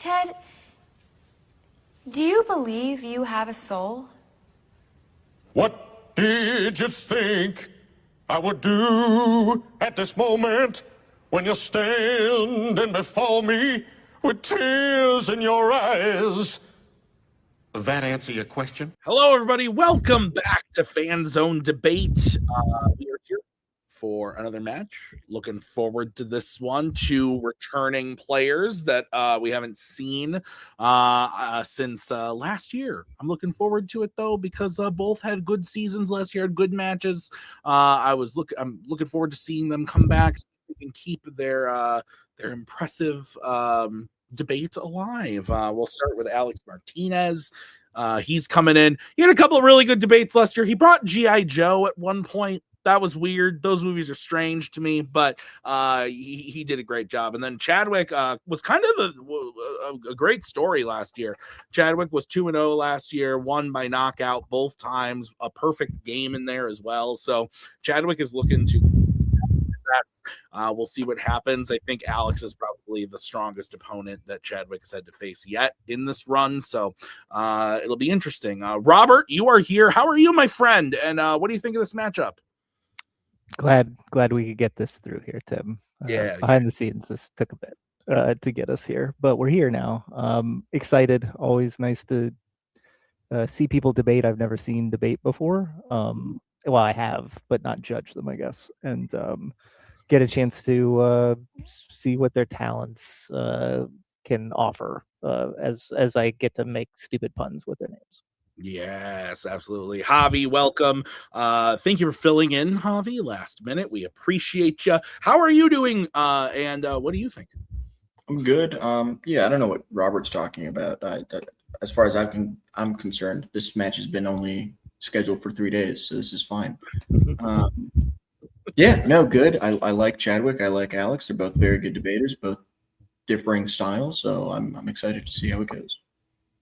Ted, do you believe you have a soul? What did you think I would do at this moment when you're standing before me with tears in your eyes? That answer your question? Hello, everybody. Welcome back to Fanzone Debate. We are here for another match. Looking forward to this one. Two returning players that we haven't seen since last year. I'm looking forward to it though because both had good seasons last year, had good matches. I'm looking forward to seeing them come back so they can keep their impressive debate alive. We'll start with Alex Martinez. He's coming in. He had a couple of really good debates last year. He brought G.I. Joe at one point. That was weird. Those movies are strange to me, but he did a great job. And then Chadwick was kind of a great story last year. Chadwick was 2-0 last year, won by knockout both times, a perfect game in there as well. So Chadwick is looking to success. We'll see what happens. I think Alex is probably the strongest opponent that Chadwick has had to face yet in this run. So it'll be interesting. Robert, you are here. How are you, my friend? And what do you think of this matchup? Glad we could get this through here, Tim. Behind the scenes, this took a bit to get us here, but we're here now. Excited. Always nice to see people debate. I've never seen debate before. Well, I have, but not judge them, I guess, and get a chance to see what their talents can offer as I get to make stupid puns with their names. Yes, absolutely. Javi, welcome. Thank you for filling in, Javi, last minute. We appreciate you. How are you doing? And what do you think? I'm good. Yeah, I don't know what Robert's talking about. As far as I'm concerned, this match has been only scheduled for 3 days, so this is fine. Yeah, no, good. I like Chadwick. I like Alex. They're both very good debaters, both differing styles. So I'm excited to see how it goes.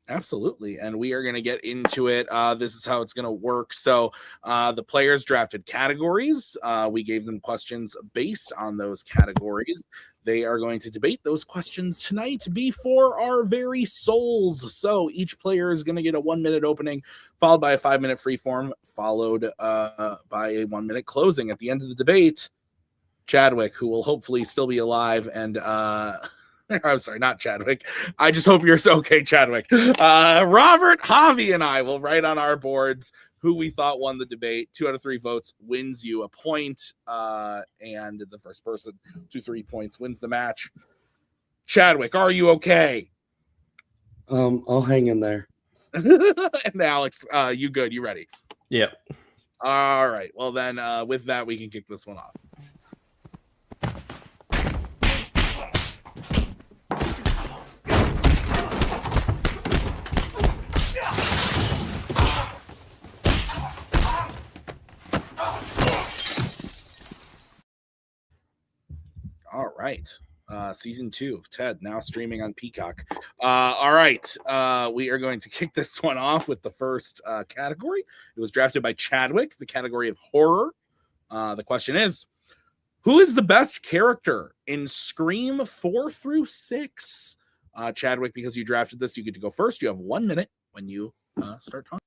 Absolutely. And we are going to get into it. This is how it's going to work. So the players drafted categories. We gave them questions based on those categories. They are going to debate those questions tonight before our very souls. So each player is going to get a 1-minute opening, followed by a 5-minute freeform, followed by a 1-minute closing. At the end of the debate, Chadwick, who will hopefully still be alive and I'm sorry, not Chadwick. I just hope you're okay, Chadwick. Robert, Javi, and I will write on our boards who we thought won the debate. 2 out of 3 votes wins you a point. And the first person to 3 points wins the match. Chadwick, are you okay? I'll hang in there. And Alex, you good? You ready? Yep. All right. Well, then with that, we can kick this one off. All right. Season 2 of Ted now streaming on Peacock. All right. We are going to kick this one off with the first category. It was drafted by Chadwick, the category of horror. The question is, who is the best character in Scream 4 through 6? Chadwick, because you drafted this, you get to go first. You have 1 minute when you start talking.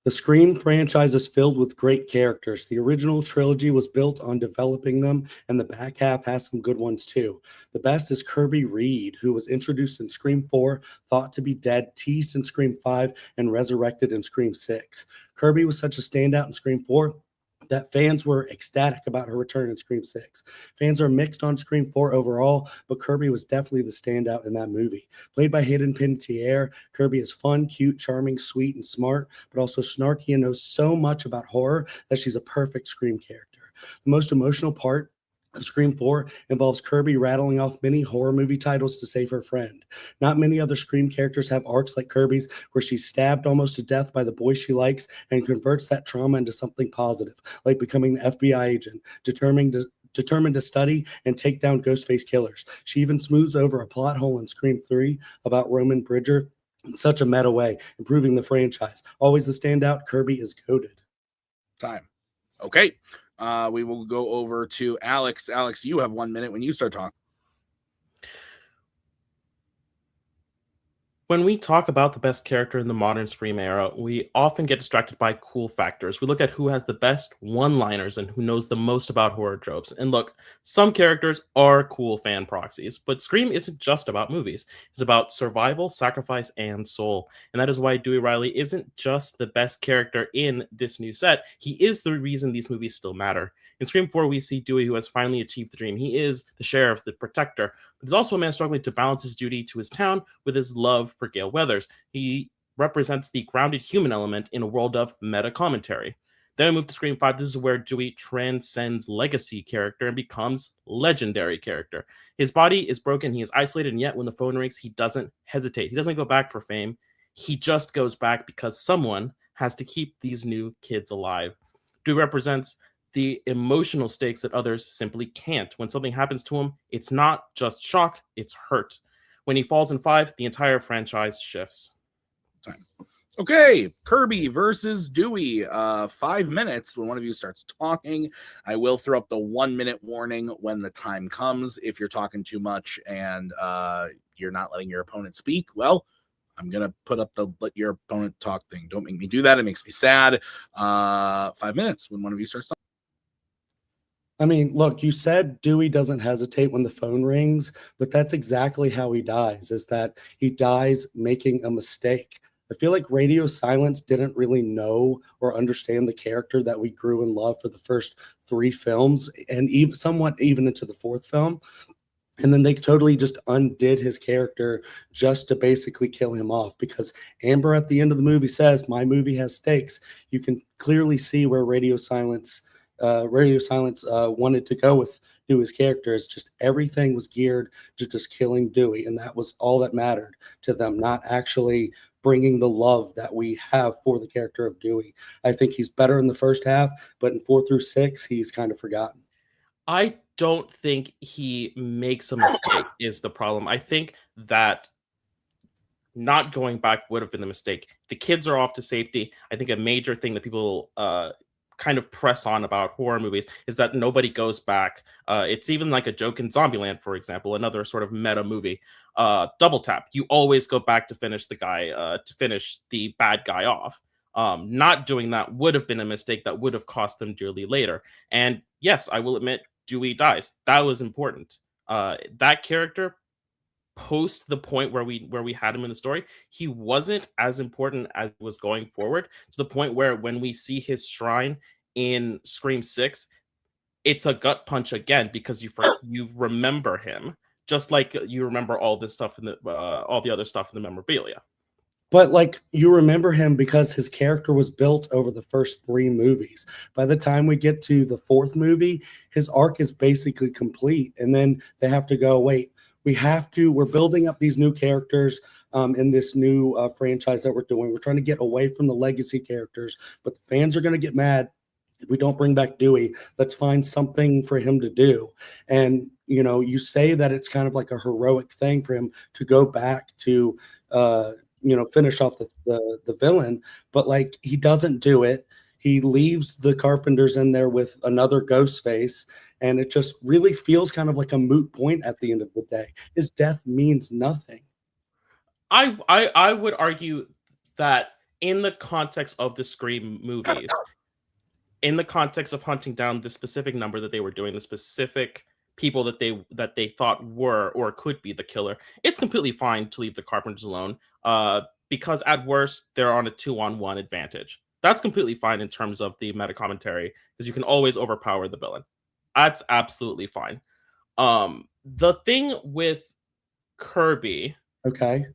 The Scream franchise is filled with great characters. The original trilogy was built on developing them, and the back half has some good ones too. The best is Kirby Reed, who was introduced in Scream 4, thought to be dead, teased in Scream 5, and resurrected in Scream 6. Kirby was such a standout in Scream 4 that fans were ecstatic about her return in Scream 6. Fans are mixed on Scream 4 overall, but Kirby was definitely the standout in that movie. Played by Hayden Panettiere, Kirby is fun, cute, charming, sweet, and smart, but also snarky and knows so much about horror that she's a perfect Scream character. The most emotional part Scream 4 involves Kirby rattling off many horror movie titles to save her friend. Not many other Scream characters have arcs like Kirby's, where she's stabbed almost to death by the boy she likes and converts that trauma into something positive, like becoming an FBI agent, determined to study and take down Ghostface killers. She even smooths over a plot hole in Scream 3 about Roman Bridger in such a meta way, improving the franchise. Always the standout, Kirby is goated. Time. Okay. We will go over to Alex. Alex, you have 1 minute when you start talking. When we talk about the best character in the modern Scream era, we often get distracted by cool factors. We look at who has the best one-liners and who knows the most about horror tropes. And look, some characters are cool fan proxies, but Scream isn't just about movies. It's about survival, sacrifice, and soul. And that is why Dewey Riley isn't just the best character in this new set. He is the reason these movies still matter. In Scream 4, we see Dewey, who has finally achieved the dream. He is the sheriff, the protector, but he's also a man struggling to balance his duty to his town with his love for Gale Weathers. He represents the grounded human element in a world of meta commentary. Then we move to Scream 5. This is where Dewey transcends legacy character and becomes legendary character. His body is broken, he is isolated, and yet when the phone rings, he doesn't hesitate. He doesn't go back for fame. He just goes back because someone has to keep these new kids alive. Dewey represents the emotional stakes that others simply can't. When something happens to him, it's not just shock, it's hurt. When he falls in 5, the entire franchise shifts. Time. Okay, Kirby versus Dewey. 5 minutes when one of you starts talking. I will throw up the 1 minute warning when the time comes. If you're talking too much and you're not letting your opponent speak, well, I'm going to put up the let your opponent talk thing. Don't make me do that. It makes me sad. 5 minutes when one of you starts talking. I mean, look, you said Dewey doesn't hesitate when the phone rings, but that's exactly how he dies, is that he dies making a mistake. I feel like Radio Silence didn't really know or understand the character that we grew in love for the first 3 films and even somewhat even into the 4th film. And then they totally just undid his character just to basically kill him off, because Amber at the end of the movie says, my movie has stakes. You can clearly see where Radio Silence wanted to go with Dewey's character. Is just everything was geared to just killing Dewey, and that was all that mattered to them, not actually bringing the love that we have for the character of Dewey. I think he's better in the first half, but in 4 through 6, he's kind of forgotten. I don't think he makes a mistake is the problem. I think that not going back would have been the mistake. The kids are off to safety. I think a major thing that people kind of press on about horror movies is that nobody goes back. It's even like a joke in Zombieland, for example, another sort of meta movie. Double Tap. You always go back to finish the guy, to finish the bad guy off. Not doing that would have been a mistake that would have cost them dearly later. And yes, I will admit, Dewey dies. That was important. That character, post the point where we had him in the story, he wasn't as important as was going forward, to the point where when we see his shrine in Scream 6, it's a gut punch again, because you remember him just like you remember all this stuff in the all the other stuff in the memorabilia. But like, you remember him because his character was built over the first 3 movies. By the time we get to the 4th movie, his arc is basically complete, and then they have to go, wait, we're building up these new characters in this new franchise that we're doing. We're trying to get away from the legacy characters, but the fans are going to get mad if we don't bring back Dewey. Let's find something for him to do. And, you know, you say that it's kind of like a heroic thing for him to go back to, finish off the villain, but like, he doesn't do it. He leaves the Carpenters in there with another ghost face, and it just really feels kind of like a moot point at the end of the day. His death means nothing. I would argue that in the context of the Scream movies, in the context of hunting down the specific number that they were doing, the specific people that they thought were or could be the killer, it's completely fine to leave the Carpenters alone, because at worst they're on a 2-on-1 advantage. That's completely fine in terms of the meta commentary, because you can always overpower the villain. That's absolutely fine. The thing with Kirby, okay,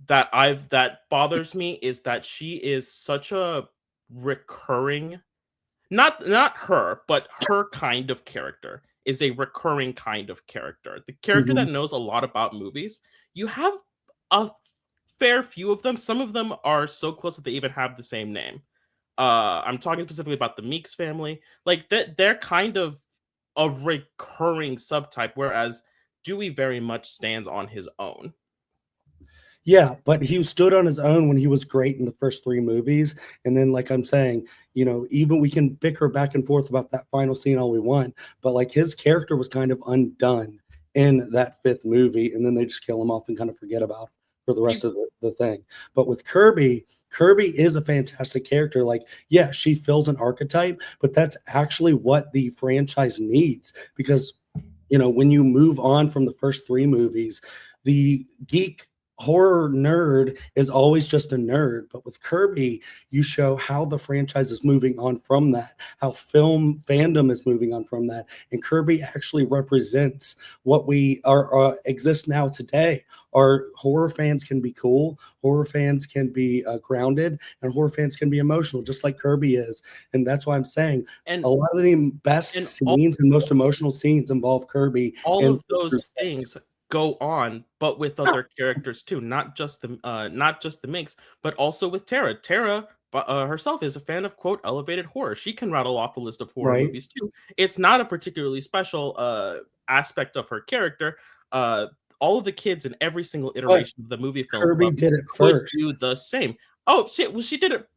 that bothers me is that she is such a recurring, not her, but her kind of character is a recurring kind of character. The character that knows a lot about movies. You have a fair few of them. Some of them are so close that they even have the same name. I'm talking specifically about the Meeks family. Like, they're kind of a recurring subtype, whereas Dewey very much stands on his own. Yeah, but he stood on his own when he was great in the first 3 movies, and then, like I'm saying, you know, even we can bicker back and forth about that final scene all we want, but, like, his character was kind of undone in that 5th movie, and then they just kill him off and kind of forget about him for the rest of the thing. But with Kirby is a fantastic character. Like, yeah, she fills an archetype, but that's actually what the franchise needs because, you know, when you move on from the first 3 movies, the geek horror nerd is always just a nerd, but with Kirby you show how the franchise is moving on from that, how film fandom is moving on from that, and Kirby actually represents what we are exist now today. Our horror fans can be cool, horror fans can be grounded, and horror fans can be emotional just like Kirby is. And that's why I'm saying And a lot of the best and scenes and most emotional scenes involve Kirby all and of those things go on, but with other characters too, not just the Minx, but also with Tara. Tara herself is a fan of quote elevated horror. She can rattle off a list of horror right. movies too. It's not a particularly special aspect of her character. All of the kids in every single But iteration of the movie film Kirby club did it could first. do the same. Oh, she did it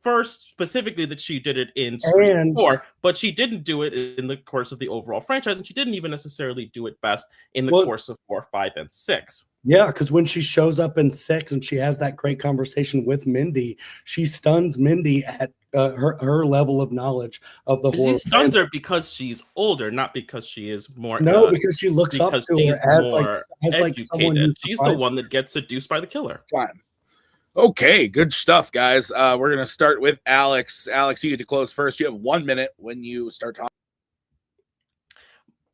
first, specifically that she did it in Scream And 4, but she didn't do it in the course of the overall franchise, and she didn't even necessarily do it best in the well, course of 4, 5, and 6. yeah, because when she shows up in 6 and she has that great conversation with Mindy, she stuns Mindy at her level of knowledge of the She horror. stuns her because she's older, not because she is more No, because she looks up because to she's her more as like someone educated. who She's the one that gets seduced by the killer. Time. Okay, good stuff, guys. We're gonna start with Alex. Alex, you get to close first. You have 1 minute when you start talking.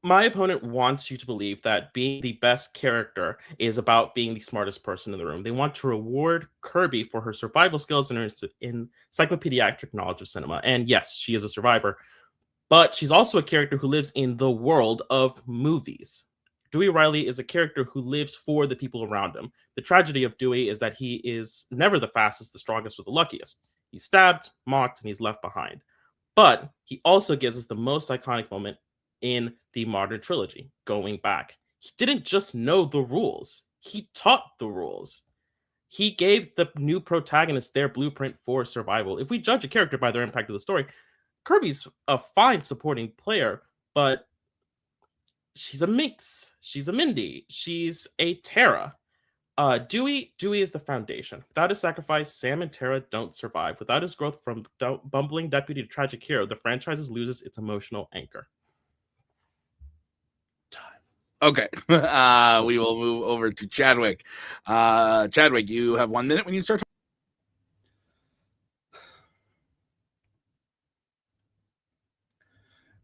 My opponent wants you to believe that being the best character is about being the smartest person in the room. They want to reward Kirby for her survival skills and her encyclopedic knowledge of cinema. And yes, she is a survivor, but she's also a character who lives in the world of movies. Dewey Riley is a character who lives for the people around him. The tragedy of Dewey is that he is never the fastest, the strongest, or the luckiest. He's stabbed, mocked, and he's left behind. But he also gives us the most iconic moment in the modern trilogy, going back. He didn't just know the rules, he taught the rules. He gave the new protagonists their blueprint for survival. If we judge a character by their impact of the story, Kirby's a fine supporting player, but she's a Minx, she's a Mindy, she's a Tara. Dewey is the foundation. Without his sacrifice, Sam and Tara don't survive. Without his growth from bumbling deputy to tragic hero, the franchise loses its emotional anchor. Okay, we will move over to Chadwick. Chadwick, you have 1 minute when you start talking.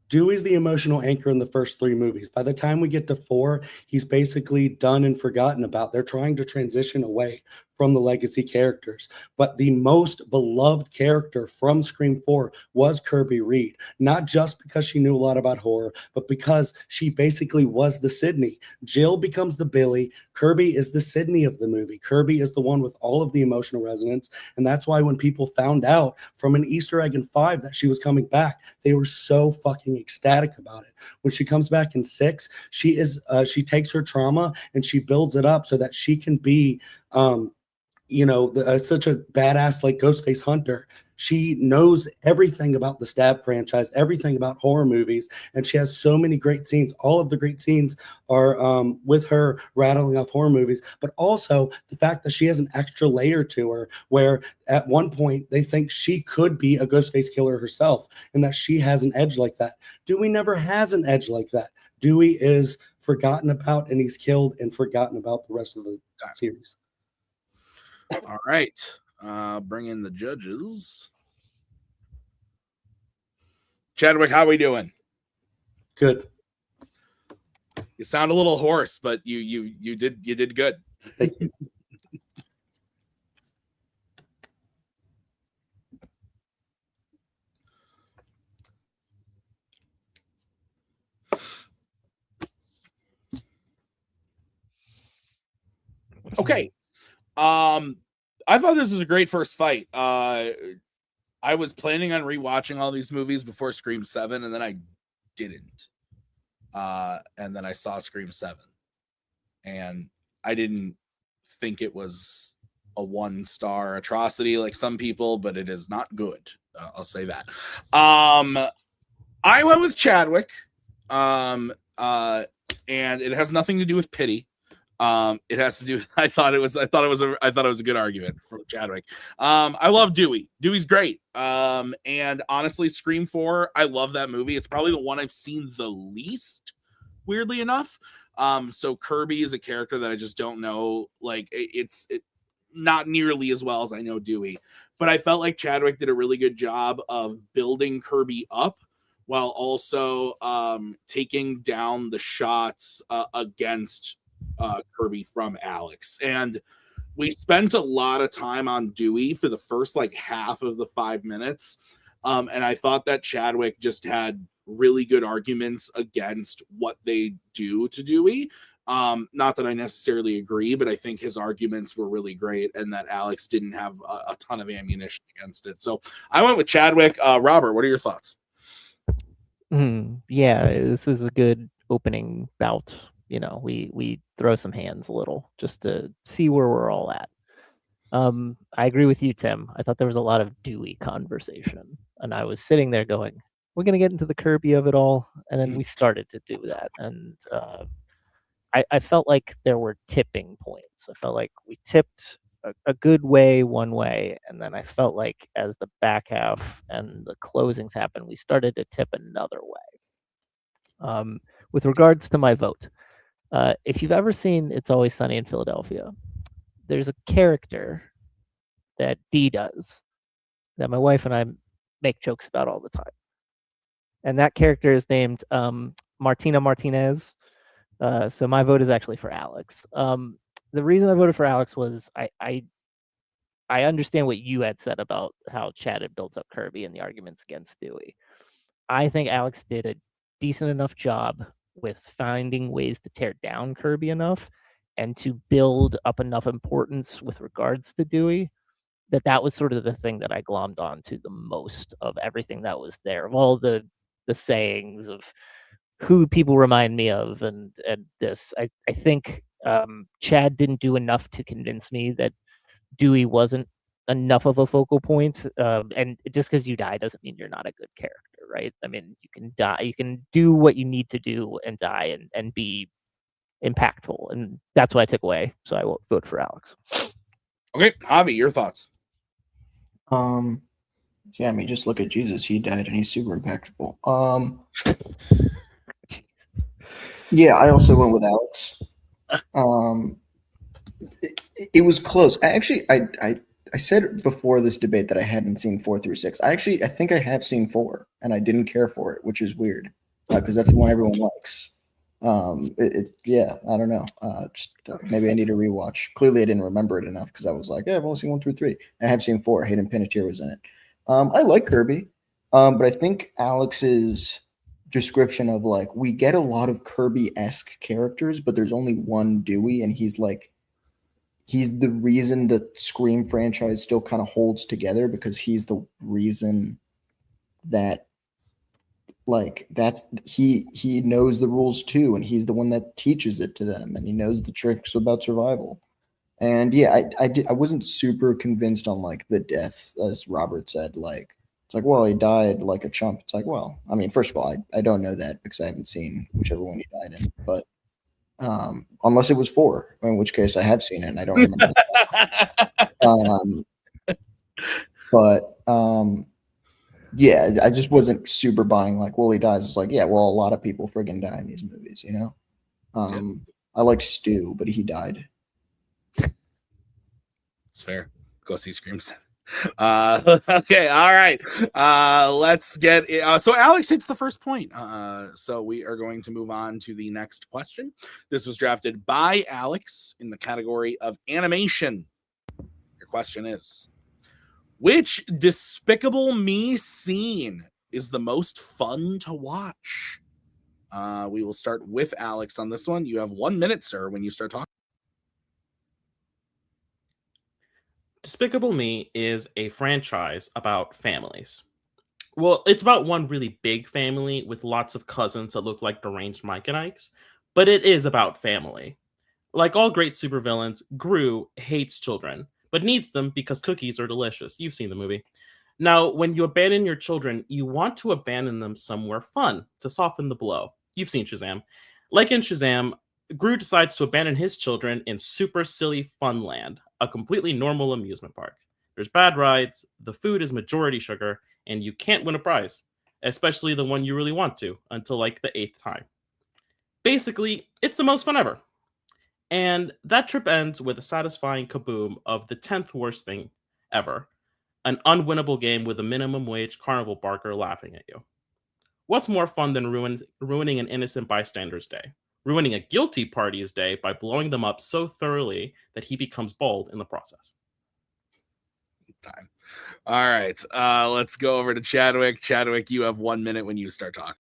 Dewey's the emotional anchor in the first 3 movies. By the time we get to 4, he's basically done and forgotten about. They're trying to transition away from the legacy characters. But the most beloved character from Scream 4 was Kirby Reed, not just because she knew a lot about horror, but because she basically was the Sydney. Jill becomes the Billy. Kirby is the Sydney of the movie. Kirby is the one with all of the emotional resonance. And that's why when people found out from an Easter egg in 5 that she was coming back, they were so fucking ecstatic about it. When she comes back in 6, she takes her trauma and she builds it up so that she can be such a badass like Ghostface Hunter. She knows everything about the Stab franchise, everything about horror movies, and she has so many great scenes. All of the great scenes are with her rattling off horror movies, but also the fact that she has an extra layer to her where at one point they think she could be a Ghostface killer herself and that she has an edge like that. Dewey never has an edge like that. Dewey is forgotten about and he's killed and forgotten about the rest of the series. All right. Bring in the judges. Chadwick, how we doing? Good. You sound a little hoarse, but you did good. Thank you. Okay. I thought this was a great first fight. I was planning on rewatching all these movies before Scream 7, and then I didn't. And then I saw Scream 7, and I didn't think it was a 1-star atrocity like some people, but it is not good. I'll say that. I went with Chadwick, and it has nothing to do with pity. It has to do. I thought it was a good argument from Chadwick. I love Dewey. Dewey's great. And honestly, Scream 4, I love that movie. It's probably the one I've seen the least, weirdly enough. So Kirby is a character that I just don't know. Like it's not nearly as well as I know Dewey, but I felt like Chadwick did a really good job of building Kirby up while also taking down the shots against Kirby from Alex. And we spent a lot of time on Dewey for the first like half of the 5 minutes. And I thought that Chadwick just had really good arguments against what they do to Dewey. Not that I necessarily agree, but I think his arguments were really great and that Alex didn't have a ton of ammunition against it. So I went with Chadwick. Robert, what are your thoughts? Yeah, this is a good opening bout. You know, we throw some hands a little just to see where we're all at. I agree with you, Tim. I thought there was a lot of Dewey conversation, and I was sitting there going, "We're gonna get into the Kirby of it all," and then we started to do that, and I felt like there were tipping points. I felt like we tipped a good way one way, and then I felt like as the back half and the closings happened, we started to tip another way. With regards to my vote, if you've ever seen It's Always Sunny in Philadelphia, there's a character that Dee does that my wife and I make jokes about all the time. And that character is named Martinez. So my vote is actually for Alex. The reason I voted for Alex was I understand what you had said about how Chad had built up Kirby and the arguments against Dewey. I think Alex did a decent enough job with finding ways to tear down Kirby enough and to build up enough importance with regards to Dewey that was sort of the thing that I glommed onto the most of everything that was there, of all the sayings of who people remind me of and this. I think Chad didn't do enough to convince me that Dewey wasn't enough of a focal point. And just because you die doesn't mean you're not a good character, right? I mean, you can die, you can do what you need to do and die and be impactful. And that's what I took away. So I will vote for Alex. Okay, Javi, your thoughts? Yeah, I mean, just look at Jesus. He died and he's super impactful. Yeah, I also went with Alex. It was close. I said before this debate that I hadn't seen 4 through 6. I think I have seen 4, and I didn't care for it, which is weird because that's the one everyone likes. Yeah, I don't know. Just maybe I need a rewatch. Clearly, I didn't remember it enough because I was like, yeah, I've only seen 1 through 3. I have seen 4. Hayden Panettiere was in it. I like Kirby, but I think Alex's description of like we get a lot of Kirby-esque characters, but there's only one Dewey, and he's the reason the Scream franchise still kind of holds together because he's the reason that he knows the rules too, and he's the one that teaches it to them, and he knows the tricks about survival. And yeah, I wasn't super convinced on like the death, as Robert said. Like it's like, well, he died like a chump. It's like, well, I mean, first of all, I don't know that because I haven't seen whichever one he died in, but unless it was 4, in which case I have seen it and I don't remember. Yeah, I just wasn't super buying like, well, he dies. It's like, yeah, well, a lot of people friggin' die in these movies, you know? I like Stu, but he died. It's fair. Go see Scream 7. Okay, all right. Let's get it. So Alex hits the first point. So we are going to move on to the next question. This was drafted by Alex in the category of animation. Your question is, which Despicable Me scene is the most fun to watch? We will start with Alex on this one. You have 1 minute, sir, when you start talking. Despicable Me is a franchise about families. Well, it's about one really big family with lots of cousins that look like deranged Mike and Ikes, but it is about family. Like all great supervillains, Gru hates children, but needs them because cookies are delicious. You've seen the movie. Now, when you abandon your children, you want to abandon them somewhere fun to soften the blow. You've seen Shazam. Like in Shazam, Gru decides to abandon his children in Super Silly Funland, a completely normal amusement park. There's bad rides, the food is majority sugar, and you can't win a prize, especially the one you really want to, until like the 8th time. Basically, it's the most fun ever. And that trip ends with a satisfying kaboom of the 10th worst thing ever, an unwinnable game with a minimum wage carnival barker laughing at you. What's more fun than ruining an innocent bystander's day? Ruining a guilty party's day by blowing them up so thoroughly that he becomes bald in the process. Time. All right. Let's go over to Chadwick. Chadwick, you have 1 minute when you start talking.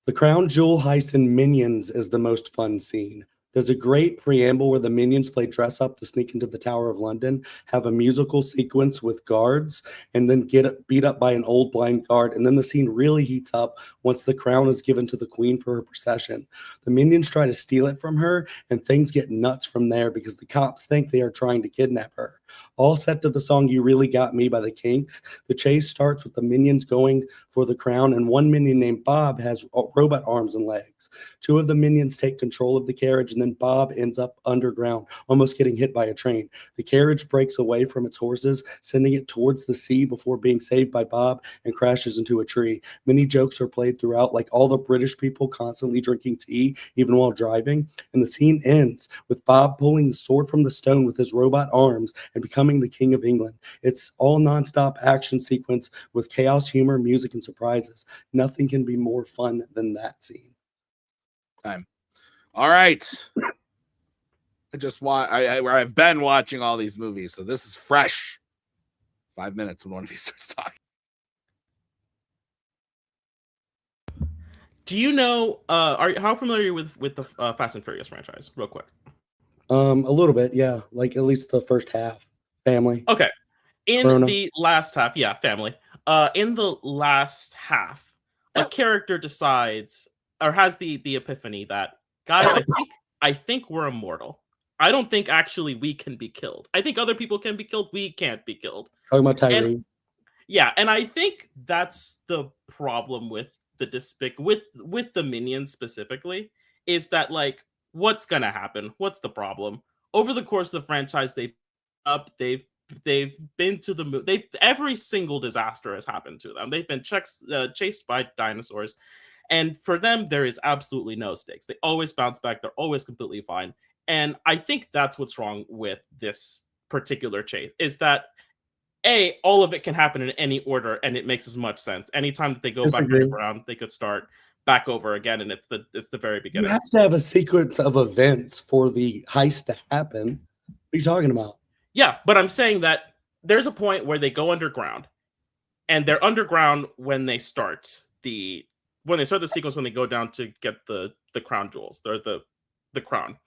The Crown Jewel heist in Minions is the most fun scene. There's a great preamble where the Minions play dress up to sneak into the Tower of London, have a musical sequence with guards, and then get beat up by an old blind guard. And then the scene really heats up once the crown is given to the queen for her procession. The Minions try to steal it from her, and things get nuts from there because the cops think they are trying to kidnap her. All set to the song You Really Got Me by the Kinks. The chase starts with the Minions going for the crown, and one Minion named Bob has robot arms and legs. Two of the Minions take control of the carriage, and then Bob ends up underground, almost getting hit by a train. The carriage breaks away from its horses, sending it towards the sea before being saved by Bob and crashes into a tree. Many jokes are played throughout, like all the British people constantly drinking tea, even while driving. And the scene ends with Bob pulling the sword from the stone with his robot arms and becoming the King of England. It's all nonstop action sequence with chaos, humor, music, and surprises. Nothing can be more fun than that scene. Time. All right. I've been watching all these movies, so this is fresh. 5 minutes when one of you starts talking. Do you know? How familiar are you with the Fast and Furious franchise? Real quick. A little bit, yeah. Like at least the first half. Family. Okay. In Corona. the last half, yeah, family. In the last half, a character decides or has the epiphany that, guys, I think we're immortal. I don't think actually we can be killed. I think other people can be killed. We can't be killed. Talking about Tyrese. And I think that's the problem with the with the Minions specifically, is that like, what's gonna happen? What's the problem? Over the course of the franchise, they've been to the moon. Every single disaster has happened to them. They've been chased by dinosaurs, and for them, there is absolutely no stakes. They always bounce back. They're always completely fine. And I think that's what's wrong with this particular chase, is that all of it can happen in any order, and it makes as much sense. Anytime that they go back around, they could start back over again, and it's the very beginning. You have to have a sequence of events for the heist to happen. What are you talking about? Yeah, but I'm saying that there's a point where they go underground, and they're underground when they start the sequence, when they go down to get the crown jewels, the crown.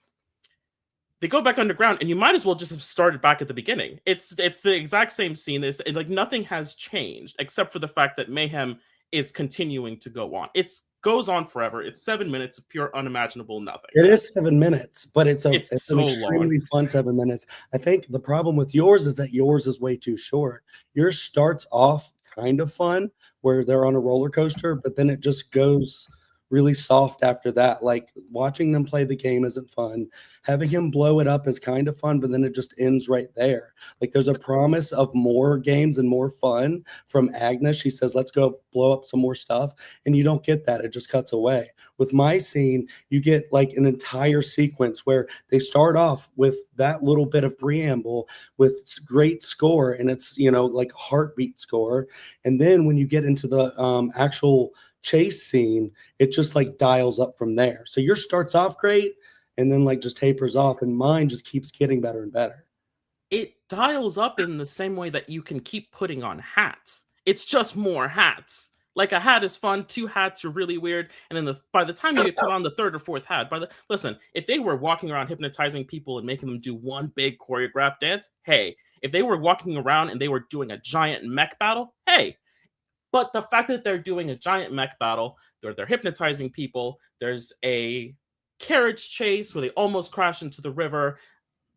They go back underground, and you might as well just have started back at the beginning. It's the exact same scene. Like nothing has changed except for the fact that mayhem is continuing to go on. It goes on forever. It's 7 minutes of pure unimaginable nothing. It is 7 minutes, but it's so an extremely fun 7 minutes. I think the problem with yours is that yours is way too short. Yours starts off kind of fun where they're on a roller coaster, but then it just goes really soft after that. Like watching them play the game isn't fun. Having him blow it up is kind of fun, but then it just ends right there. Like there's a promise of more games and more fun from Agnes. She says, let's go blow up some more stuff. And you don't get that. It just cuts away. With my scene, you get like an entire sequence where they start off with that little bit of preamble with great score. And it's, like a heartbeat score. And then when you get into the actual chase scene, it just like dials up from there. So yours starts off great and then like just tapers off, and mine just keeps getting better and better. It dials up in the same way that you can keep putting on hats. It's just more hats. Like a hat is fun, 2 hats are really weird, and then by the time you put on the 3rd or 4th hat, listen, if they were walking around hypnotizing people and making them do one big choreographed dance, hey. If they were walking around and they were doing a giant mech battle, hey. But the fact that they're doing a giant mech battle, they're hypnotizing people. There's a carriage chase where they almost crash into the river.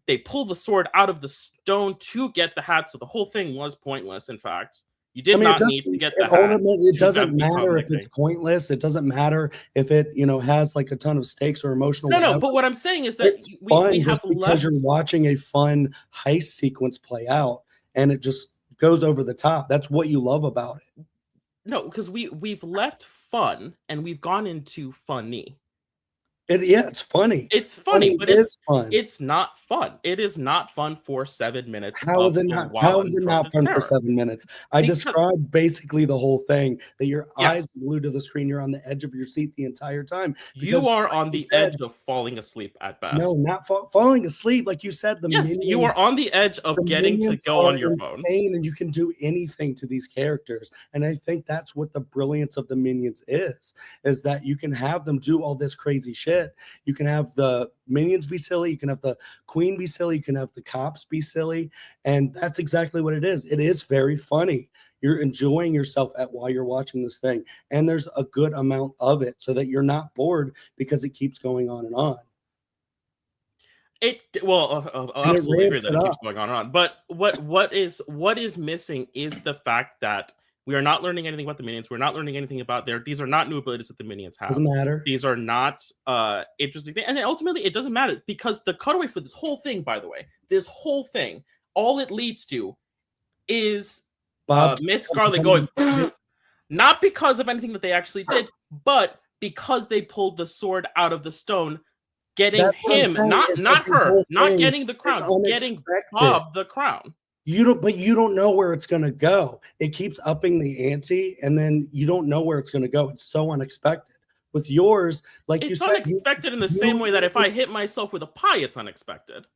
They pull the sword out of the stone to get the hat, so the whole thing was pointless. In fact, you did not need to get the hat. It doesn't matter if it's pointless. It doesn't matter if it, has like a ton of stakes or emotional. No, but what I'm saying is that we have because you're watching a fun heist sequence play out, and it just goes over the top. That's what you love about it. No, because we've left fun and we've gone into funny. It's funny. It's funny, but it's fun. It's not fun. It is not fun for 7 minutes. How is it not? How is it not fun for 7 minutes? I described basically the whole thing. That your eyes glued to the screen. You're on the edge of your seat the entire time. You are on the edge of falling asleep at best. No, not falling asleep. Like you said, you are on the edge of getting to go on your phone. And you can do anything to these characters. And I think that's what the brilliance of the minions is that you can have them do all this crazy shit. You can have the minions be silly. You can have the queen be silly. You can have the cops be silly. And that's exactly what it is. It is very funny. You're enjoying yourself while you're watching this thing. And there's a good amount of it so that you're not bored because it keeps going on and on. I'll absolutely agree that it keeps going on and on. But what is missing is the fact that we are not learning anything about the minions. We're not learning anything about these are not new abilities that the minions have. Doesn't matter. These are not interesting things. And then ultimately, it doesn't matter because the cutaway for this whole thing, by the way, all it leads to is Miss Scarlet going, not because of anything that they actually did, but because they pulled the sword out of the stone, getting him, not her, not getting the crown, getting Bob the crown. You don't know where it's going to go. It keeps upping the ante, and then you don't know where it's going to go. It's so unexpected. With yours, like you said, it's unexpected in the same way that if I hit myself with a pie, it's unexpected.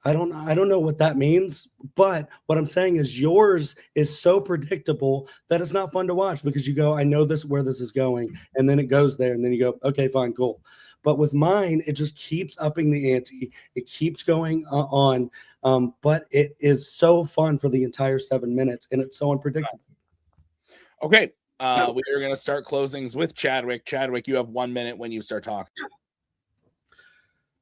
I don't know what that means, but what I'm saying is yours is so predictable that it's not fun to watch because you go, I know where this is going, and then it goes there, and then you go, okay, fine, cool. But with mine, it just keeps upping the ante. It keeps going on, but it is so fun for the entire 7 minutes, and it's so unpredictable. Okay, we are going to start closings with Chadwick. Chadwick, you have 1 minute when you start talking.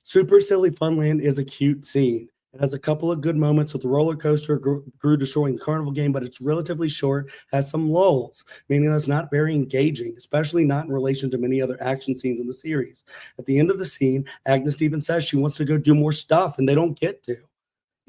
Super Silly Funland is a cute scene. It has a couple of good moments with the roller coaster, Gru destroying the carnival game, but it's relatively short, has some lulls, meaning that's not very engaging, especially not in relation to many other action scenes in the series. At the end of the scene, Agnes even says she wants to go do more stuff, and they don't get to.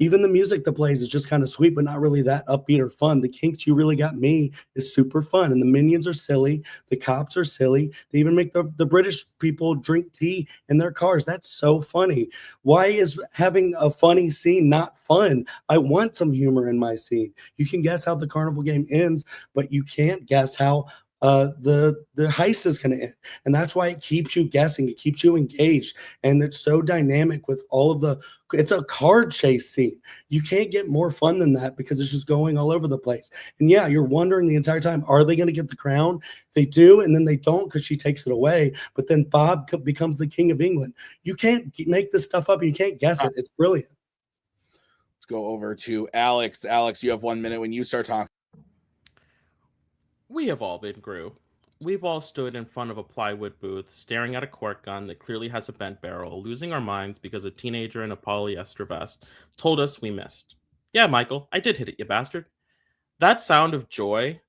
Even the music that plays is just kind of sweet, but not really that upbeat or fun. The Kinks You Really Got Me is super fun, and the minions are silly. The cops are silly. They even make the British people drink tea in their cars. That's so funny. Why is having a funny scene not fun? I want some humor in my scene. You can guess how the carnival game ends, but you can't guess how the heist is going to end, and that's why it keeps you guessing. It keeps you engaged, and it's so dynamic with all of it's a card chase scene. You can't get more fun than that because it's just going all over the place. And yeah, you're wondering the entire time, are they going to get the crown? They do, and then they don't because she takes it away. But then Bob becomes the King of England. You can't make this stuff up. You can't guess it. It's brilliant. Let's go over to Alex. Alex, you have 1 minute when you start talking. We have all been Gru. We've all stood in front of a plywood booth, staring at a cork gun that clearly has a bent barrel, losing our minds because a teenager in a polyester vest told us we missed. Yeah, Michael, I did hit it, you bastard. That sound of joy,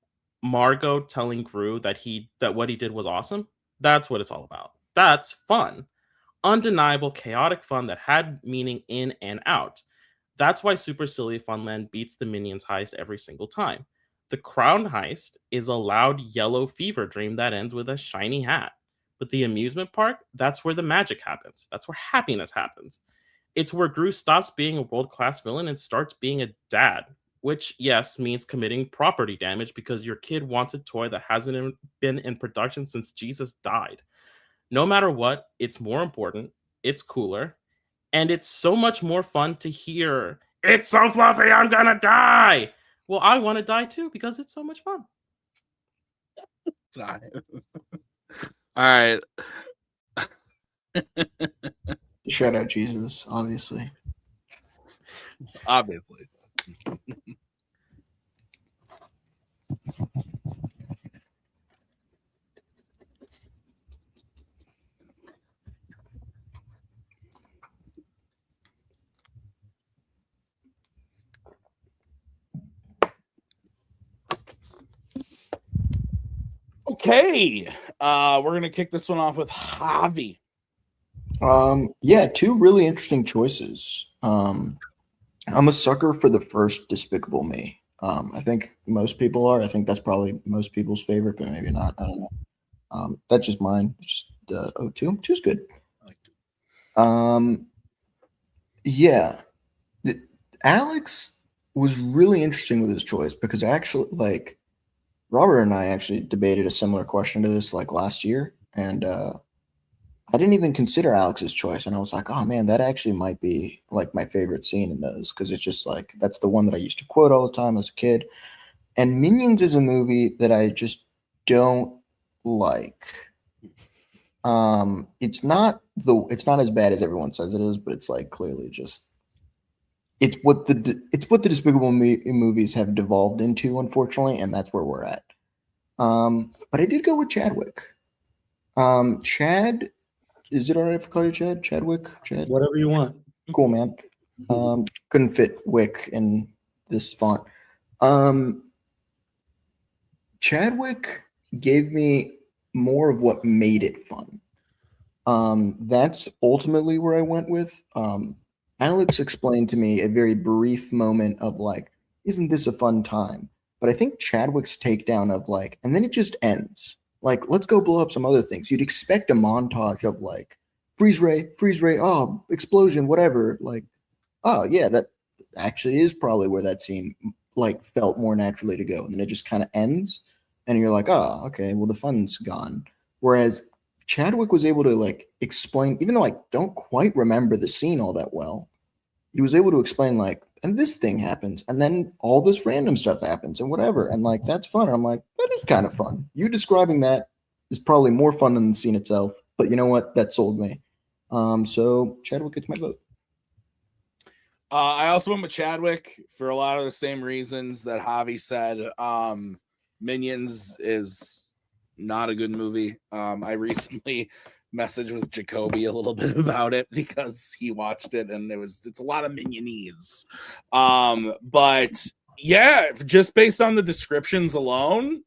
Margot telling Gru that what he did was awesome, that's what it's all about. That's fun. Undeniable, chaotic fun that had meaning in and out. That's why Super Silly Funland beats the Minions heist every single time. The crown heist is a loud yellow fever dream that ends with a shiny hat. But the amusement park, that's where the magic happens. That's where happiness happens. It's where Gru stops being a world-class villain and starts being a dad, which, yes, means committing property damage because your kid wants a toy that hasn't been in production since Jesus died. No matter what, it's more important, it's cooler, and it's so much more fun to hear, "It's so fluffy, I'm gonna die!" Well, I want to die too because it's so much fun. All right. Shout out Jesus, obviously. Obviously. Okay. We're gonna kick this one off with Javi. Yeah, two really interesting choices. I'm a sucker for the first Despicable Me. I think most people are. I think that's probably most people's favorite, but maybe not. I don't know. That's just mine. It's just 02. Two's good. Yeah. Alex was really interesting with his choice because actually, like, Robert and I actually debated a similar question to this like last year, and I didn't even consider Alex's choice, and I was like, oh man, that actually might be like my favorite scene in those because it's just like that's the one that I used to quote all the time as a kid. And Minions is a movie that I just don't like. It's not as bad as everyone says it is, but it's like clearly just it's what the Despicable Me movies have devolved into, unfortunately, and that's where we're at. But I did go with Chadwick. Chad, is it all right if I call you Chad? Chadwick? Chad? Whatever you want. Cool, man. Couldn't fit Wick in this font. Chadwick gave me more of what made it fun. That's ultimately where I went with. Alex explained to me a very brief moment of like, isn't this a fun time? But I think Chadwick's takedown of like, and then it just ends. Like, let's go blow up some other things. You'd expect a montage of like, freeze ray, oh, explosion, whatever. Like, oh yeah, that actually is probably where that scene like felt more naturally to go. And then it just kind of ends, and you're like, oh, okay, well the fun's gone. Whereas Chadwick was able to like explain, even though I don't quite remember the scene all that well, he was able to explain like, and this thing happens, and then all this random stuff happens, and whatever, and like that's fun. And I'm like, that is kind of fun. You describing that is probably more fun than the scene itself. But you know what? That sold me. So Chadwick gets my vote. I also went with Chadwick for a lot of the same reasons that Javi said. Minions is not a good movie. I recently messaged with Jacoby a little bit about it because he watched it and it's a lot of minionese. But yeah, just based on the descriptions alone,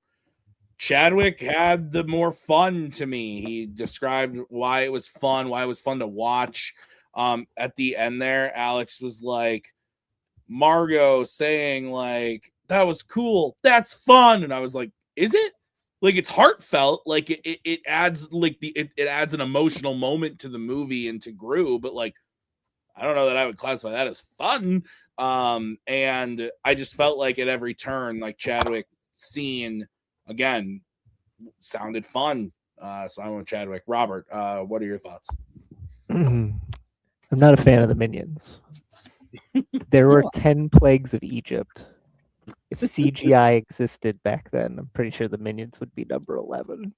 Chadwick had the more fun to me. He described why it was fun to watch. At the end there, Alex was like, Margot saying like, that was cool, that's fun. And I was like, is it? Like, it's heartfelt, like it adds like it adds an emotional moment to the movie and to Gru, but like I don't know that I would classify that as fun. And I just felt like at every turn, like Chadwick's scene again sounded fun. So I went with Chadwick. Robert, what are your thoughts? I'm not a fan of the Minions. There were 10 plagues of Egypt. If CGI existed back then, I'm pretty sure the Minions would be number 11.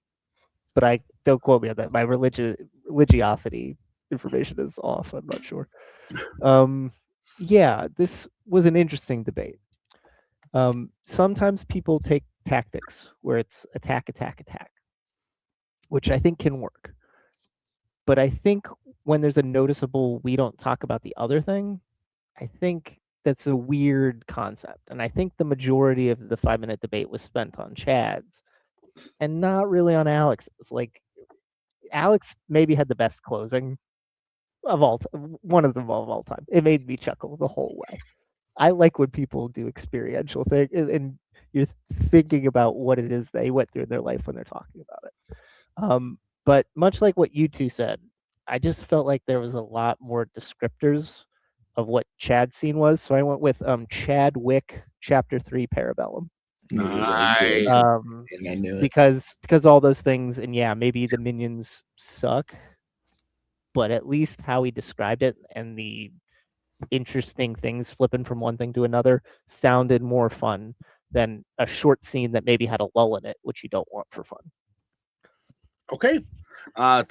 But don't quote me on that. My religiosity information is off. I'm not sure. Yeah, this was an interesting debate. Sometimes people take tactics where it's attack, which I think can work. But I think when there's a noticeable, we don't talk about the other thing, I think that's a weird concept. And I think the majority of the 5-minute debate was spent on Chad's and not really on Alex's. Like, Alex maybe had the best closing of one of them of all time. It made me chuckle the whole way. I like when people do experiential things and you're thinking about what it is they went through in their life when they're talking about it. But much like what you two said, I just felt like there was a lot more descriptors of what Chad's scene was. So I went with Chadwick Chapter 3 Parabellum. Nice. I knew it. Because all those things, and yeah, maybe the Minions suck, but at least how he described it and the interesting things flipping from one thing to another sounded more fun than a short scene that maybe had a lull in it, which you don't want for fun. Okay.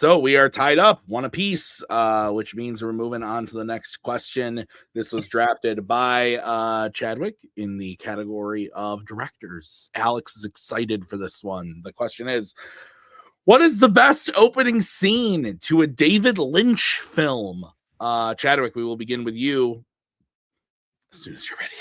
So we are tied up 1 apiece, which means we're moving on to the next question. This was drafted by Chadwick in the category of directors. Alex is excited for this one. The question is, what is the best opening scene to a David Lynch film? Chadwick, we will begin with you as soon as you're ready.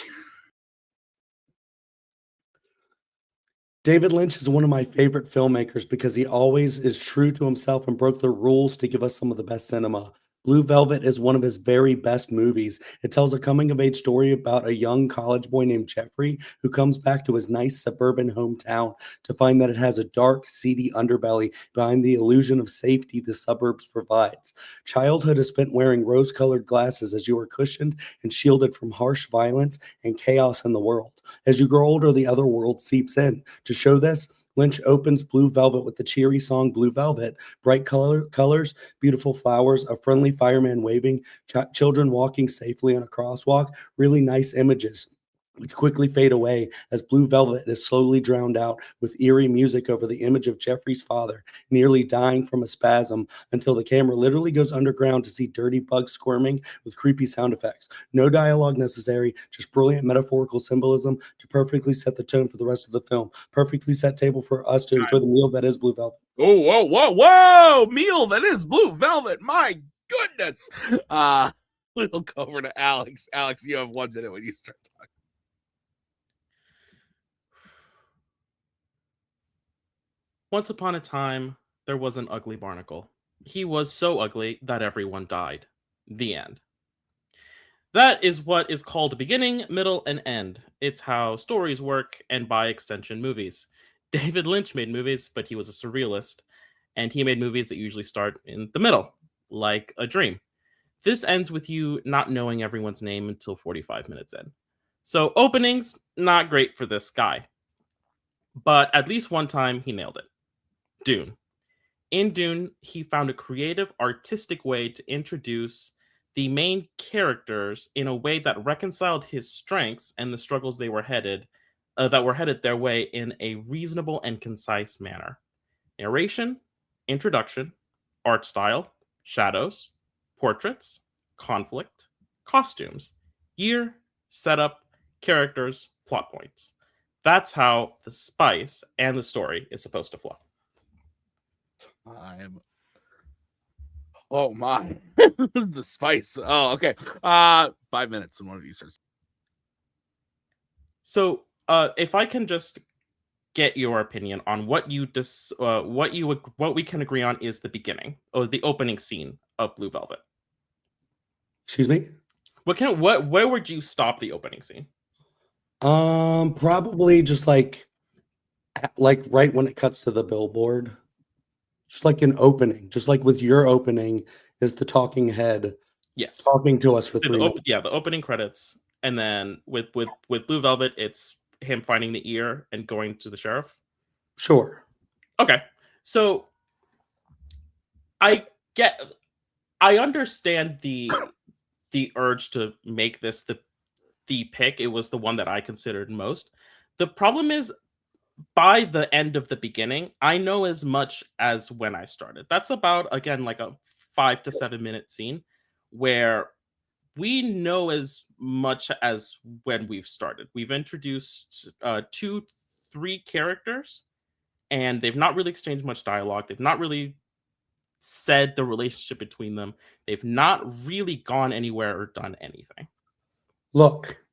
David Lynch is one of my favorite filmmakers because he always is true to himself and broke the rules to give us some of the best cinema. Blue Velvet is one of his very best movies. It tells a coming-of-age story about a young college boy named Jeffrey who comes back to his nice suburban hometown to find that it has a dark, seedy underbelly behind the illusion of safety the suburbs provides. Childhood is spent wearing rose-colored glasses as you are cushioned and shielded from harsh violence and chaos in the world. As you grow older, the other world seeps in. To show this, Lynch opens Blue Velvet with the cheery song Blue Velvet, bright colors, beautiful flowers, a friendly fireman waving, children walking safely on a crosswalk, really nice images, which quickly fade away as Blue Velvet is slowly drowned out with eerie music over the image of Jeffrey's father, nearly dying from a spasm until the camera literally goes underground to see dirty bugs squirming with creepy sound effects. No dialogue necessary, just brilliant metaphorical symbolism to perfectly set the tone for the rest of the film. Perfectly set table for us to enjoy the meal that is Blue Velvet. Oh, whoa, whoa, whoa! Meal that is Blue Velvet. My goodness. We'll go over to Alex. Alex, you have 1 minute when you start talking. Once upon a time, there was an ugly barnacle. He was so ugly that everyone died. The end. That is what is called beginning, middle, and end. It's how stories work, and by extension, movies. David Lynch made movies, but he was a surrealist, and he made movies that usually start in the middle, like a dream. This ends with you not knowing everyone's name until 45 minutes in. So openings, not great for this guy. But at least one time, he nailed it. Dune. In Dune, he found a creative, artistic way to introduce the main characters in a way that reconciled his strengths and the struggles that were headed their way in a reasonable and concise manner. Narration, introduction, art style, shadows, portraits, conflict, costumes, year, setup, characters, plot points. That's how the spice and the story is supposed to flow. Oh my. The spice. Oh, okay. 5 minutes when one of you starts. So if I can just get your opinion on what we can agree on is the beginning or the opening scene of Blue Velvet. Excuse me? Where would you stop the opening scene? Probably just like right when it cuts to the billboard. Just like an opening, just like with your opening is the talking head. Yes. Talking to us for 3 minutes. Yeah, the opening credits. And then with Blue Velvet, it's him finding the ear and going to the sheriff. Sure. Okay. So I understand the urge to make this the pick. It was the one that I considered most. The problem is, by the end of the beginning, I know as much as when I started. That's about, again, like a 5 to 7 minute scene where we know as much as when we've started. We've introduced 2-3 characters, and they've not really exchanged much dialogue. They've not really said the relationship between them. They've not really gone anywhere or done anything. Look,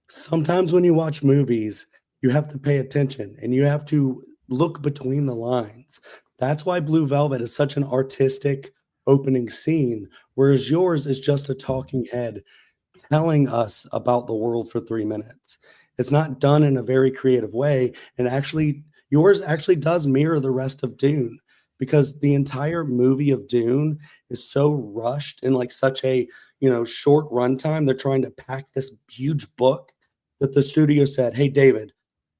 sometimes when you watch movies, you have to pay attention and you have to look between the lines. That's why Blue Velvet is such an artistic opening scene, whereas yours is just a talking head telling us about the world for 3 minutes. It's not done in a very creative way. And actually, yours actually does mirror the rest of Dune, because the entire movie of Dune is so rushed in like such a, short runtime. They're trying to pack this huge book that the studio said, hey, David,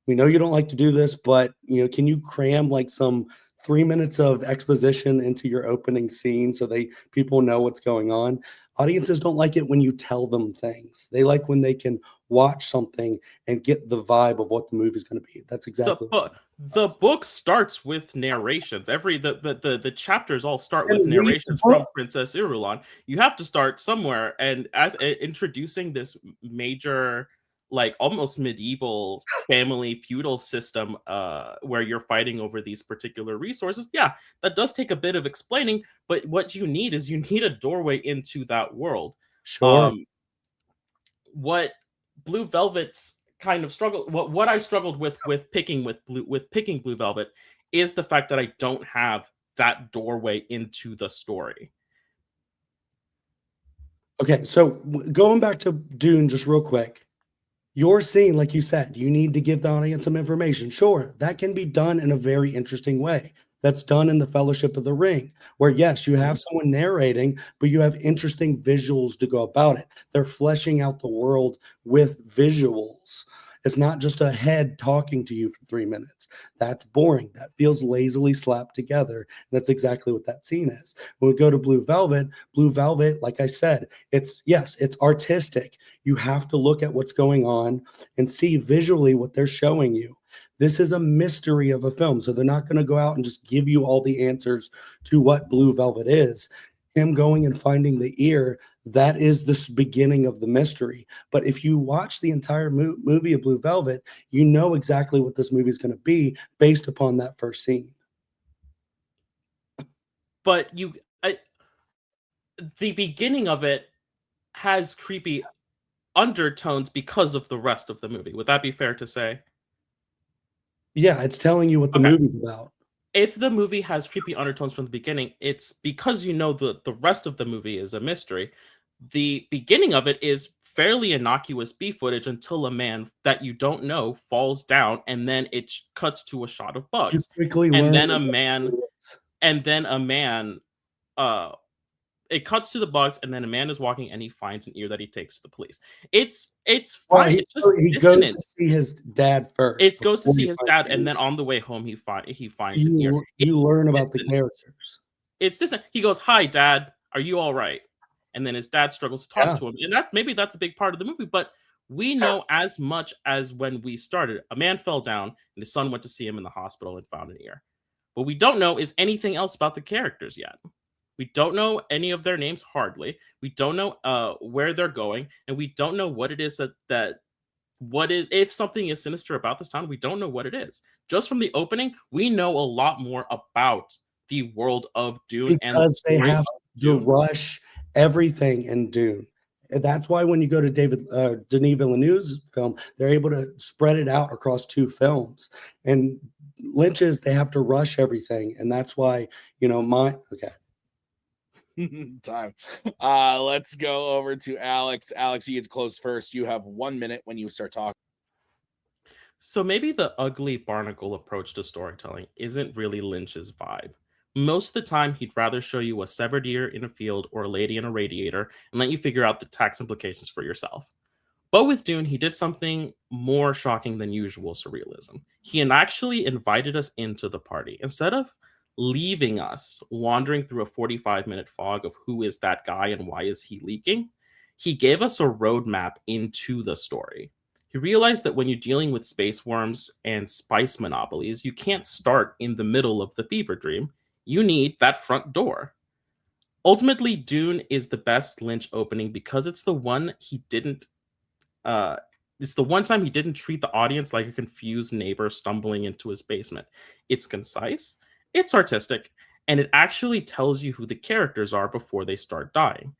we know you don't like to do this, but can you cram like some 3 minutes of exposition into your opening scene so people know what's going on? Audiences don't like it when you tell them things. They like when they can watch something and get the vibe of what the movie's going to be. That's exactly the book starts with narrations. The chapters all start with narrations from Princess Irulan. You have to start somewhere, and as introducing this major, like almost medieval family feudal system where you're fighting over these particular resources. Yeah, that does take a bit of explaining, but what you need is a doorway into that world. Sure. What Blue Velvet's kind of struggled. What I struggled with picking Blue Velvet is the fact that I don't have that doorway into the story. Okay, so going back to Dune just real quick. You're seeing, like you said, you need to give the audience some information. Sure, that can be done in a very interesting way. That's done in the Fellowship of the Ring, where yes, you have someone narrating, but you have interesting visuals to go about it. They're fleshing out the world with visuals. It's not just a head talking to you for 3 minutes. That's boring. That feels lazily slapped together. That's exactly what that scene is. When we go to Blue Velvet, like I said, it's artistic. You have to look at what's going on and see visually what they're showing you. This is a mystery of a film, so they're not going to go out and just give you all the answers to what Blue Velvet is. Him going and finding the ear, that is the beginning of the mystery. But if you watch the entire movie of Blue Velvet, you know exactly what this movie is going to be based upon that first scene. But the beginning of it has creepy undertones because of the rest of the movie. Would that be fair to say? Yeah, it's telling you what the movie's about. If the movie has creepy undertones from the beginning, it's because the rest of the movie is a mystery. The beginning of it is fairly innocuous B footage until a man that you don't know falls down, and then it cuts to a shot of bugs. And then a man it cuts to the bugs, and then a man is walking, and he finds an ear that he takes to the police. It's fine. He goes to see his dad first. It goes to see his dad, and then on the way home, he finds an ear. You learn about the characters. It's distant. He goes, "Hi, Dad. Are you all right?" And then his dad struggles to talk to him, and maybe that's a big part of the movie. But we know as much as when we started. A man fell down, and his son went to see him in the hospital and found an ear. What we don't know is anything else about the characters yet. We don't know any of their names, hardly. We don't know where they're going, and we don't know what it is if something is sinister about this town. We don't know what it is. Just from the opening, we know a lot more about the world of Dune, because they have to rush everything in Dune. And that's why when you go to Denis Villeneuve's film, they're able to spread it out across 2 films. And Lynch's, they have to rush everything, and that's why time. Let's go over to Alex. Alex, you get to close first. You have 1 minute when you start talking. So maybe the ugly barnacle approach to storytelling isn't really Lynch's vibe. Most of the time, he'd rather show you a severed ear in a field or a lady in a radiator and let you figure out the tax implications for yourself. But with Dune, he did something more shocking than usual surrealism. He actually invited us into the party. Instead of leaving us wandering through a 45-minute fog of who is that guy and why is he leaking, he gave us a roadmap into the story. He realized that when you're dealing with space worms and spice monopolies, you can't start in the middle of the fever dream. You need that front door. Ultimately, Dune is the best Lynch opening because it's the one he didn't it's the one time he didn't treat the audience like a confused neighbor stumbling into his basement. It's concise, it's artistic, and it actually tells you who the characters are before they start dying.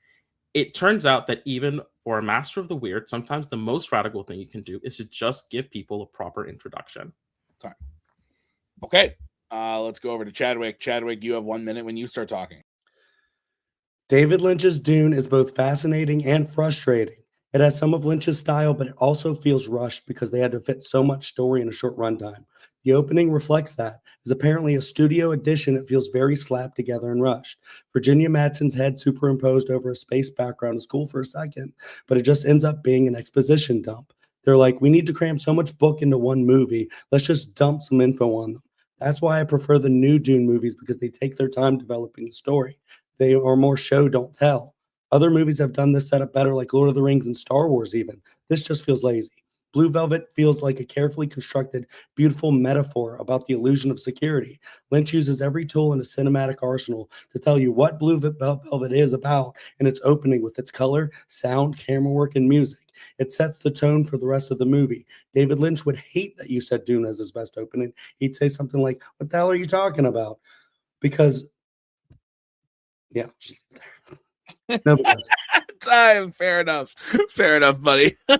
It turns out that even for a master of the weird, sometimes the most radical thing you can do is to just give people a proper introduction. Time. Okay, let's go over to Chadwick. Chadwick, you have 1 minute when you start talking. David Lynch's Dune is both fascinating and frustrating. It has some of Lynch's style, but it also feels rushed because they had to fit so much story in a short runtime. The opening reflects that. As apparently a studio edition, it feels very slapped together and rushed. Virginia Madsen's head superimposed over a space background is cool for a second, but it just ends up being an exposition dump. They're like, we need to cram so much book into one movie. Let's just dump some info on them. That's why I prefer the new Dune movies, because they take their time developing the story. They are more show, don't tell. Other movies have done this setup better, like Lord of the Rings and Star Wars even. This just feels lazy. Blue Velvet feels like a carefully constructed, beautiful metaphor about the illusion of security. Lynch uses every tool in a cinematic arsenal to tell you what Blue Velvet is about in its opening with its color, sound, camera work, and music. It sets the tone for the rest of the movie. David Lynch would hate that you said Dune as his best opening. He'd say something like, what the hell are you talking about? Because, yeah. No, Time. Fair enough. Fair enough, buddy. All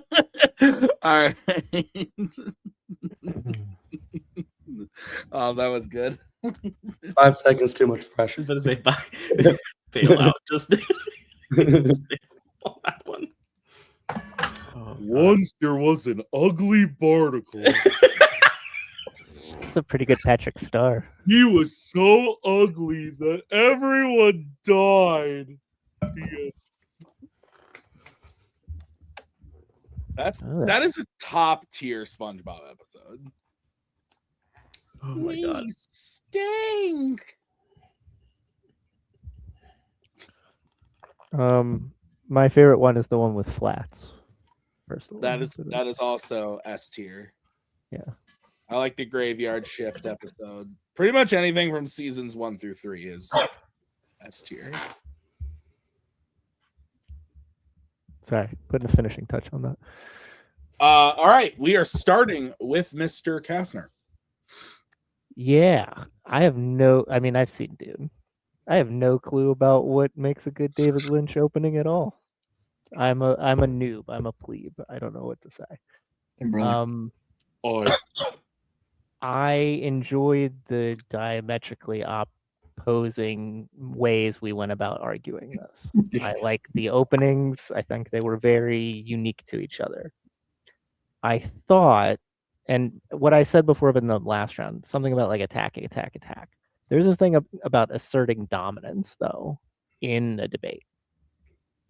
right. Oh, that was good. 5 seconds too much I pressure. was going to say bye. Fail out. Just on that one. Oh, Once there was an ugly barnacle. It's a pretty good Patrick Star. He was so ugly that everyone died. That is a top tier SpongeBob episode. Oh my god. We stink. My favorite one is the one with flats. Personally, that is also S tier. Yeah. I like the graveyard shift episode. Pretty much anything from seasons 1 through 3 is S tier. Sorry, putting a finishing touch on that. All right, we are starting with Mr. Kastner. Yeah, I've seen Dune. I have no clue about what makes a good David Lynch opening at all. I'm a noob. I'm a plebe. I don't know what to say. I enjoyed the diametrically opposing ways we went about arguing this. I like the openings. I think they were very unique to each other. I thought, and what I said before in the last round, something about like attack. There's a thing about asserting dominance, though, in a debate.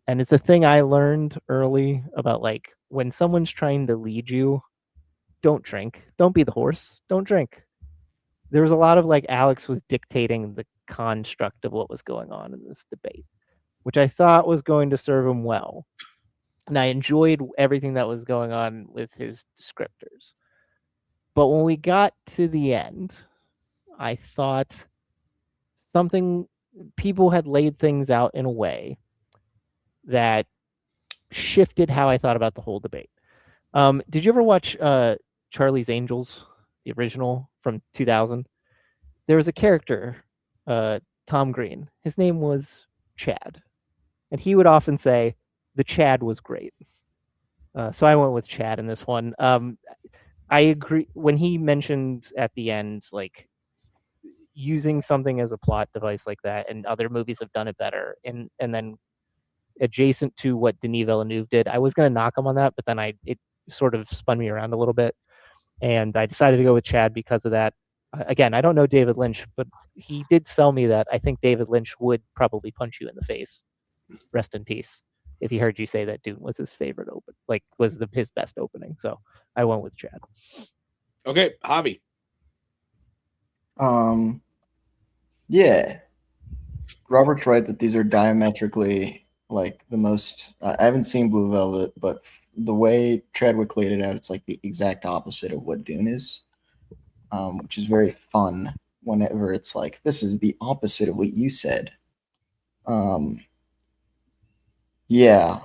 And it's a thing I learned early about, like, when someone's trying to lead you, don't drink. Don't be the horse. Don't drink. There was a lot of, like, Alex was dictating the construct of what was going on in this debate, which I thought was going to serve him well. And I enjoyed everything that was going on with his descriptors. But when we got to the end, I thought people had laid things out in a way that shifted how I thought about the whole debate. Did you ever watch Charlie's Angels, the original from 2000? There was a character, Tom Green. His name was Chad. And he would often say, the Chad was great. So I went with Chad in this one. I agree. When he mentioned at the end, like, using something as a plot device like that, and other movies have done it better, and then adjacent to what Denis Villeneuve did, I was going to knock him on that, but then it sort of spun me around a little bit, and I decided to go with Chad because of that. Again, I don't know David Lynch, but he did sell me that I think David Lynch would probably punch you in the face. Rest in peace. If he heard you say that Dune was his favorite his best opening. So I went with Chad. Okay, Javi. Yeah. Robert's right that these are diametrically like the most. I haven't seen Blue Velvet, but the way Chadwick laid it out, it's like the exact opposite of what Dune is, which is very fun whenever it's like, this is the opposite of what you said. Yeah,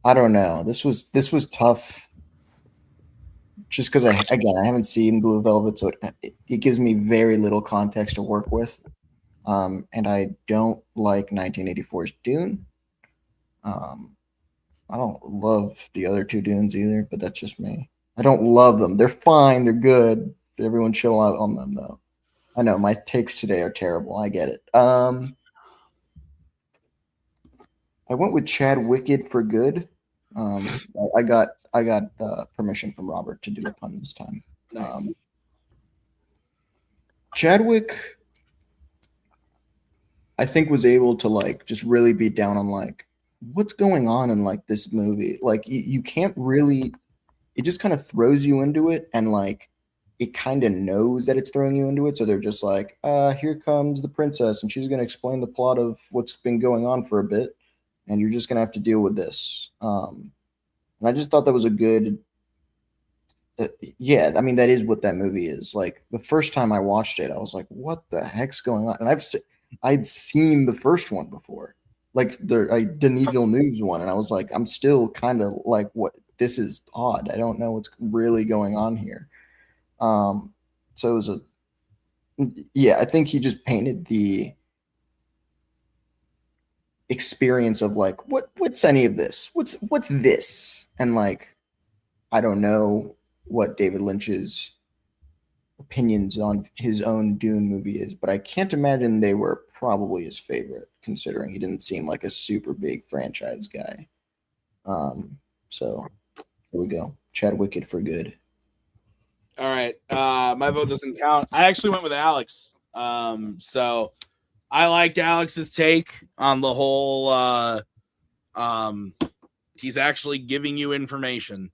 I don't know. This was tough. Just because I haven't seen Blue Velvet, so it gives me very little context to work with, and I don't like 1984's Dune. I don't love the other two Dunes either, but that's just me. I don't love them. They're fine. They're good. Everyone chill out on them, though. I know my takes today are terrible. I get it. I went with Chad Wicked for good. I got permission from Robert to do a pun this time. Nice. Chadwick, I think, was able to like just really beat down on like what's going on in like this movie. Like you can't really. It just kind of throws you into it, and like it kind of knows that it's throwing you into it. So they're just like, here comes the princess, and she's going to explain the plot of what's been going on for a bit, and you're just going to have to deal with this. And I just thought that was a good. Yeah, I mean that is what that movie is. Like the first time I watched it, I was like, "What the heck's going on?" And I'd seen the first one before, like the Denis Villeneuve's one, and I was like, I'm still kind of like, "What? This is odd. I don't know what's really going on here." So it was I think he just painted experience of like what's any of this? What's this? And like I don't know what David Lynch's opinions on his own Dune movie is, but I can't imagine they were probably his favorite, considering he didn't seem like a super big franchise guy. So here we go. Chadwick for good. All right. My vote doesn't count. I actually went with Alex. So I liked Alex's take on the whole he's actually giving you information,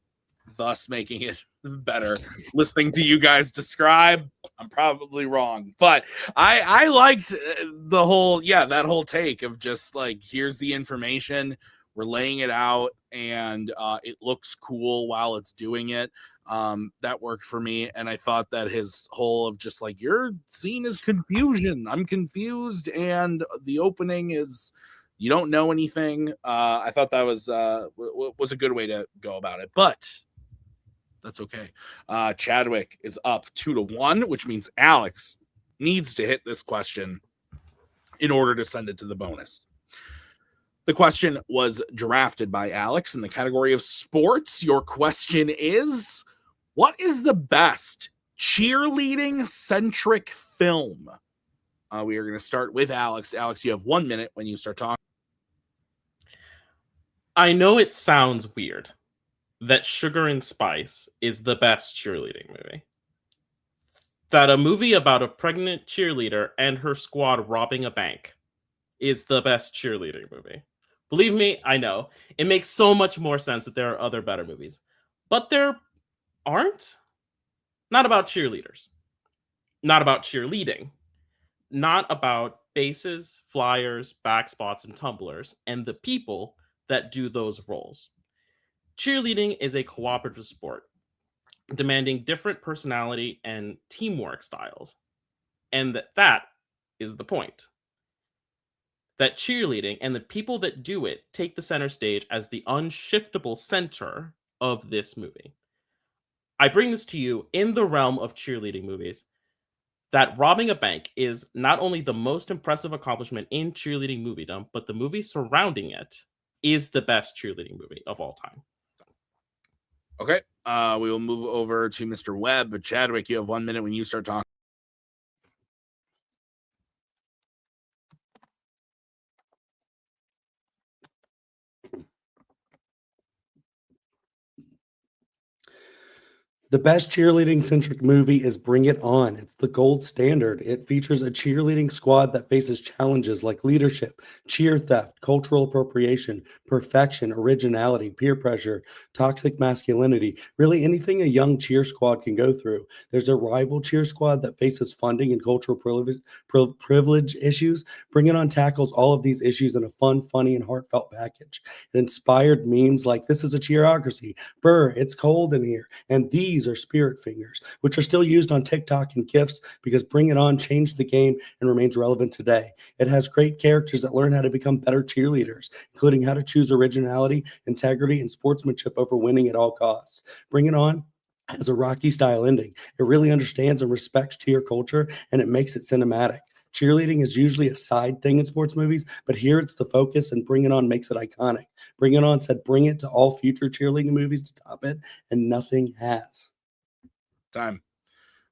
thus making it better. Listening to you guys describe, I'm probably wrong, but I liked the whole that whole take of just like, here's the information, we're laying it out, and it looks cool while it's doing it. That worked for me, and I thought that his whole of just like, you're seen as confusion, I'm confused, and the opening is you don't know anything. I thought that was a good way to go about it, but that's okay. Chadwick is up 2-1, which means Alex needs to hit this question in order to send it to the bonus. The question was drafted by Alex in the category of sports. Your question is, what is the best cheerleading-centric film? We are going to start with Alex. Alex, you have 1 minute when you start talking. I know it sounds weird that Sugar and Spice is the best cheerleading movie. That a movie about a pregnant cheerleader and her squad robbing a bank is the best cheerleading movie. Believe me, I know. It makes so much more sense that there are other better movies. But there aren't. Not about cheerleaders. Not about cheerleading. Not about bases, flyers, backspots, and tumblers, and the people that do those roles. Cheerleading is a cooperative sport, demanding different personality and teamwork styles. And that is the point. That cheerleading and the people that do it take the center stage as the unshiftable center of this movie. I bring this to you in the realm of cheerleading movies, that robbing a bank is not only the most impressive accomplishment in cheerleading moviedom, but the movie surrounding it is the best cheerleading movie of all time. Okay. We will move over to Mr. Webb. Chadwick, you have 1 minute when you start talking. The best cheerleading-centric movie is Bring It On. It's the gold standard. It features a cheerleading squad that faces challenges like leadership, cheer theft, cultural appropriation, perfection, originality, peer pressure, toxic masculinity, really anything a young cheer squad can go through. There's a rival cheer squad that faces funding and cultural privilege issues. Bring It On tackles all of these issues in a fun, funny, and heartfelt package. It inspired memes like, "This is a cheerocracy," "Brr, it's cold in here," and "These are spirit fingers," which are still used on TikTok and GIFs because Bring It On changed the game and remains relevant today. It has great characters that learn how to become better cheerleaders, including how to choose originality, integrity, and sportsmanship over winning at all costs. Bring It On has a Rocky-style ending. It really understands and respects cheer culture, and it makes it cinematic. Cheerleading is usually a side thing in sports movies, but here it's the focus, and Bring It On makes it iconic. Bring It On said bring it to all future cheerleading movies to top it, and nothing has. Time.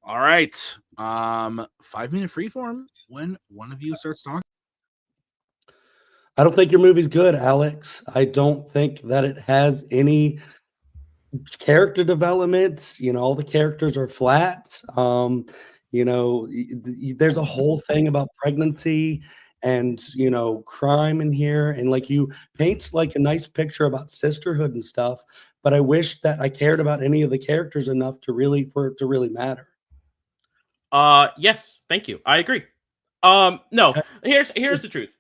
All right. 5-minute freeform when one of you starts talking. I don't think your movie's good, Alex. I don't think that it has any character development. All the characters are flat. There's a whole thing about pregnancy and crime in here, and like you paints like a nice picture about sisterhood and stuff, but I wish that I cared about any of the characters enough for it to really matter. Yes, thank you. I agree. No, here's the truth.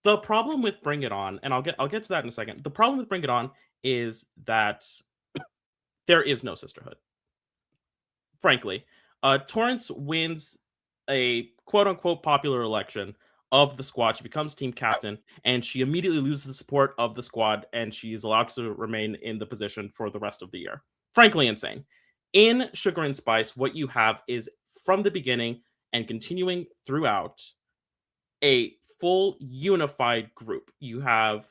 The problem with Bring It On, and I'll get to that in a second. The problem with Bring It On is that there is no sisterhood. Frankly, Torrance wins a quote-unquote popular election of the squad. She becomes team captain, and she immediately loses the support of the squad, and she is allowed to remain in the position for the rest of the year. Frankly, insane. In Sugar and Spice, what you have is, from the beginning and continuing throughout, a full unified group. You have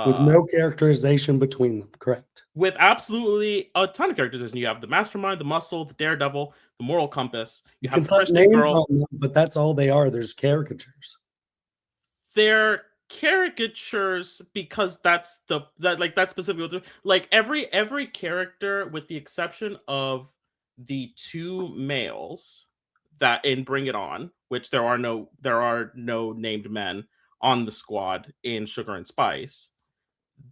with no characterization between them, correct? With absolutely a ton of characterization. You have the Mastermind, the Muscle, the Daredevil, the Moral Compass. You have the slap Christian names Girl. on them, but that's all they are. There's caricatures. They're caricatures because that's specifically like every character, with the exception of the two males that in Bring It On, which there are no named men on the squad in Sugar and Spice.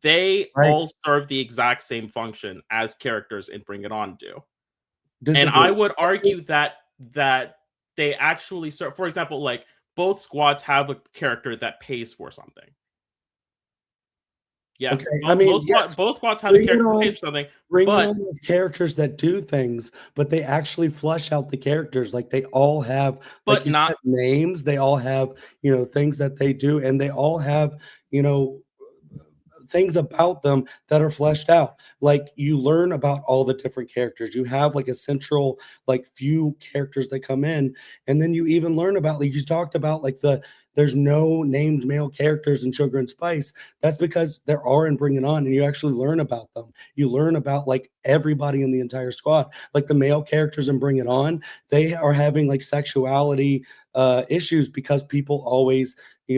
They all serve the exact same function as characters in Bring It On do. And I would argue that they actually serve, for example, like both squads have a character that pays for something. Yes, okay. Both squads have a character that pays for something. Bring It On has characters that do things, but they actually flesh out the characters. Like they all have, like you said, names. They all have, things that they do, and they all have, things about them that are fleshed out. Like you learn about all the different characters. You have like a central, like few characters that come in, and then you even learn about, like you talked about, like there's no named male characters in Sugar and Spice. That's because there are in Bring It On, and you actually learn about them. You learn about like everybody in the entire squad. Like the male characters in Bring It On, they are having like sexuality issues because people always,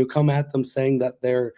come at them saying that they're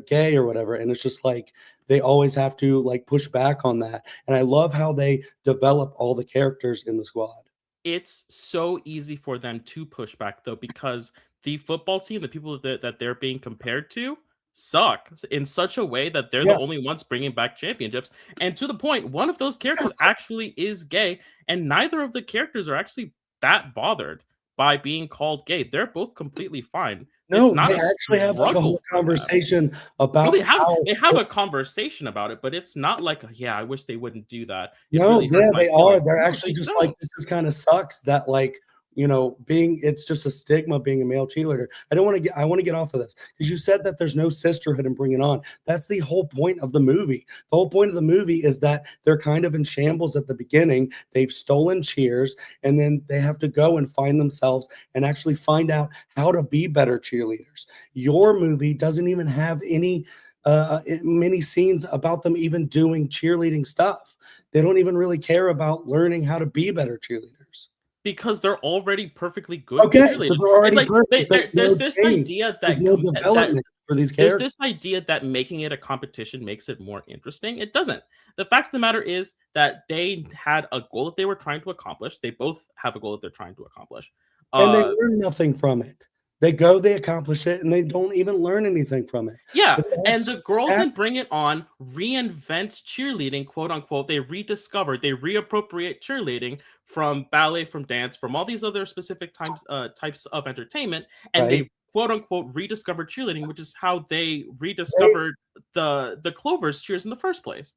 gay or whatever, and it's just like they always have to like push back on that. And I love how they develop all the characters in the squad. It's so easy for them to push back though, because the football team, the people that they're being compared to, suck in such a way that they're the only ones bringing back championships. And to the point, one of those characters actually is gay, and neither of the characters are actually that bothered by being called gay. They're both completely fine. No, it's not they actually have like a whole conversation about they have a conversation about it, but it's not like, I wish they wouldn't do that. They are. They're actually just like, this is kind of sucks that like, it's just a stigma being a male cheerleader. I want to get off of this because you said that there's no sisterhood in Bring It On. That's the whole point of the movie. The whole point of the movie is that they're kind of in shambles at the beginning. They've stolen cheers, and then they have to go and find themselves and actually find out how to be better cheerleaders. Your movie doesn't even have any many scenes about them even doing cheerleading stuff. They don't even really care about learning how to be better cheerleaders. Because they're already perfectly good. Okay, so they're already perfect. There's this idea that there's no development for these characters. There's this idea that making it a competition makes it more interesting. It doesn't. The fact of the matter is that they had a goal that they were trying to accomplish. They both have a goal that they're trying to accomplish. And they learn nothing from it. They go, they accomplish it, and they don't even learn anything from it. Yeah, and the girls in Bring It On reinvent cheerleading, quote unquote. They rediscover, they reappropriate cheerleading from ballet, from dance, from all these other specific types of entertainment, and they quote unquote rediscovered cheerleading, which is how they rediscovered the Clover's cheers in the first place.